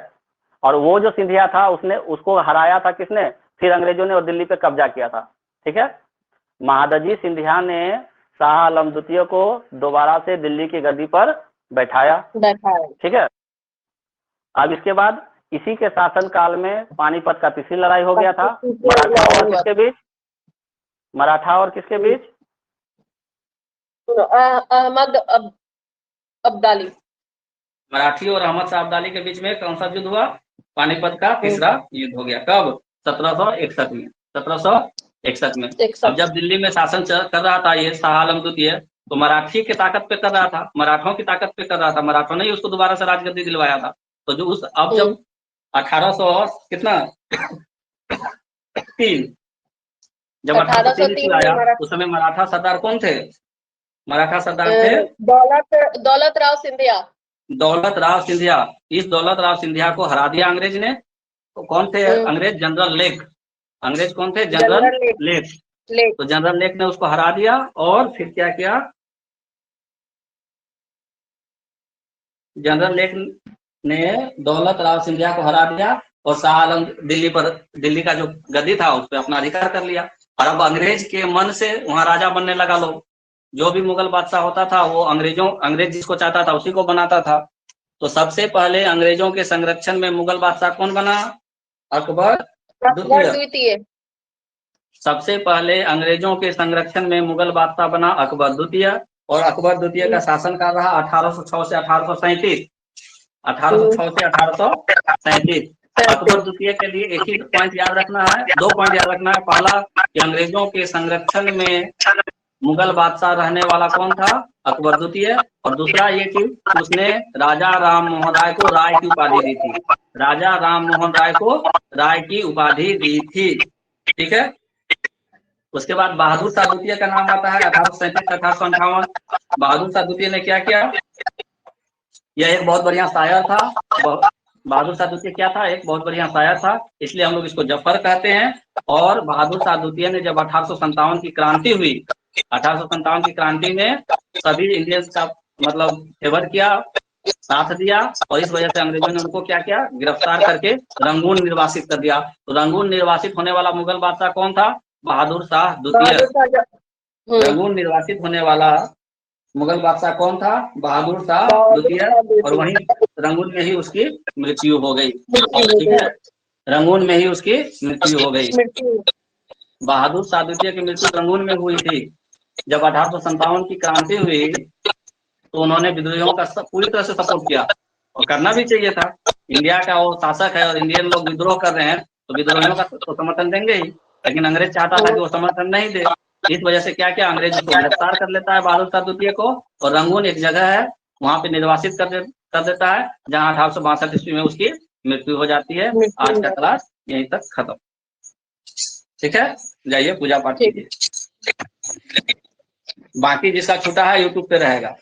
और वो जो सिंधिया था उसने उसको हराया था किसने, फिर अंग्रेजों ने और दिल्ली पे कब्जा किया था, ठीक है। महादजी सिंधिया ने शाह आलम द्वितीय को दोबारा से दिल्ली की गद्दी पर बैठाया, ठीक है। अब इसके बाद इसी के शासन काल में पानीपत का तीसरी लड़ाई हो गया था, मराठा और किसके बीच, मराठा और किसके बीच, अहमद अब्दाली, मराठी और अहमद शाह अब्दाली के बीच में कौन सा युद्ध हुआ, पानीपत का तीसरा युद्ध हो गया। कब? 1761 में, 1761 में। अब जब दिल्ली में शासन कर रहा था ये शाह आलम द्वितीय, तो मराठी की ताकत पे कर रहा था, मराठों की ताकत पे कर रहा था, मराठों ने ही उसको दोबारा से राजगद्दी दिलवाया था। तो जो उस अब जब 1800 कितना 3 जब 1803 आया उस समय मराठा सरदार कौन थे, मराठा सरदार थे दौलत राव सिंधिया। दौलत राव सिंधिया। इस दौलत राव सिंधिया को हरा दिया अंग्रेज ने। तो कौन थे अंग्रेज? General lake. अंग्रेज कौन थे? General lake. तो जनरल लेक ने उसको हरा दिया और फिर क्या किया, जनरल लेक ने दौलत राव सिंधिया को हरा दिया और शाह आलम दिल्ली का जो गद्दी था उस पर अपना अधिकार कर लिया। और अब अंग्रेज के मन से वहां राजा बनने लगा लोग। जो भी मुगल बादशाह होता था वो अंग्रेज जिसको चाहता था उसी को बनाता था। तो सबसे पहले अंग्रेजों के संरक्षण में मुगल बादशाह कौन बना? अकबर द्वितीय। सबसे पहले अंग्रेजों के संरक्षण में मुगल बादशाह बना अकबर द्वितीय। और अकबर द्वितीय का शासनकाल रहा 1806 से 1837। 1806 से 1837। अकबर द्वितीय के लिए एक ही पॉइंट याद रखना है, 2 पॉइंट याद रखना है। पहला कि अंग्रेजों के संरक्षण में मुगल बादशाह रहने वाला कौन था? अकबर द्वितीय। और दूसरा ये कि उसने राजा राम मोहन राय को राय की उपाधि दी थी। राजा राम मोहन राय को राय की उपाधि दी थी, ठीक है। उसके बाद बहादुर शाह द्वितीय का नाम आता है 1837 से 1858। बहादुर शाह द्वितीय ने क्या किया? यह एक बहुत बढ़िया शायर था। बहादुर शाह द्वितीय क्या था? एक बहुत बढ़िया शायर था, इसलिए हम लोग इसको जफर कहते हैं। और बहादुर शाह द्वितीय ने जब 1857 की क्रांति हुई, 1857 की क्रांति में सभी इंडियंस का मतलब फेवर किया, साथ दिया। और इस वजह से अंग्रेजों ने उनको क्या किया? गिरफ्तार करके रंगून निर्वासित कर दिया। तो रंगून निर्वासित होने वाला मुगल बादशाह कौन था? बहादुर शाह द्वितीय। रंगून निर्वासित होने वाला मुगल बादशाह कौन था? बहादुर शाह द्वितीय। और वहीं रंगून में ही उसकी मृत्यु हो गई, ठीक है। रंगून में ही उसकी मृत्यु हो गई। बहादुर शाह द्वितीय की मृत्यु रंगून में हुई थी। जब 1857 की क्रांति हुई तो उन्होंने विद्रोहियों का पूरी तरह से सपोर्ट किया, और करना भी चाहिए था। इंडिया का वो शासक है और इंडियन लोग विद्रोह कर रहे हैं तो विद्रोहियों का तो समर्थन देंगे ही। लेकिन अंग्रेज चाहता था कि वो समर्थन नहीं दे। इस वजह से क्या किया, अंग्रेज उसको गिरफ्तार कर लेता है बहादुर शाह द्वितीय को, और रंगून एक जगह है वहां पे निर्वासित कर देता है, जहाँ 1862 ईस्वी में उसकी मृत्यु हो जाती है। आज का क्लास यहीं तक खत्म, ठीक है। जाइए पूजा पाठ कीजिए। बाकी जिसका छूटा है यूट्यूब पे रहेगा।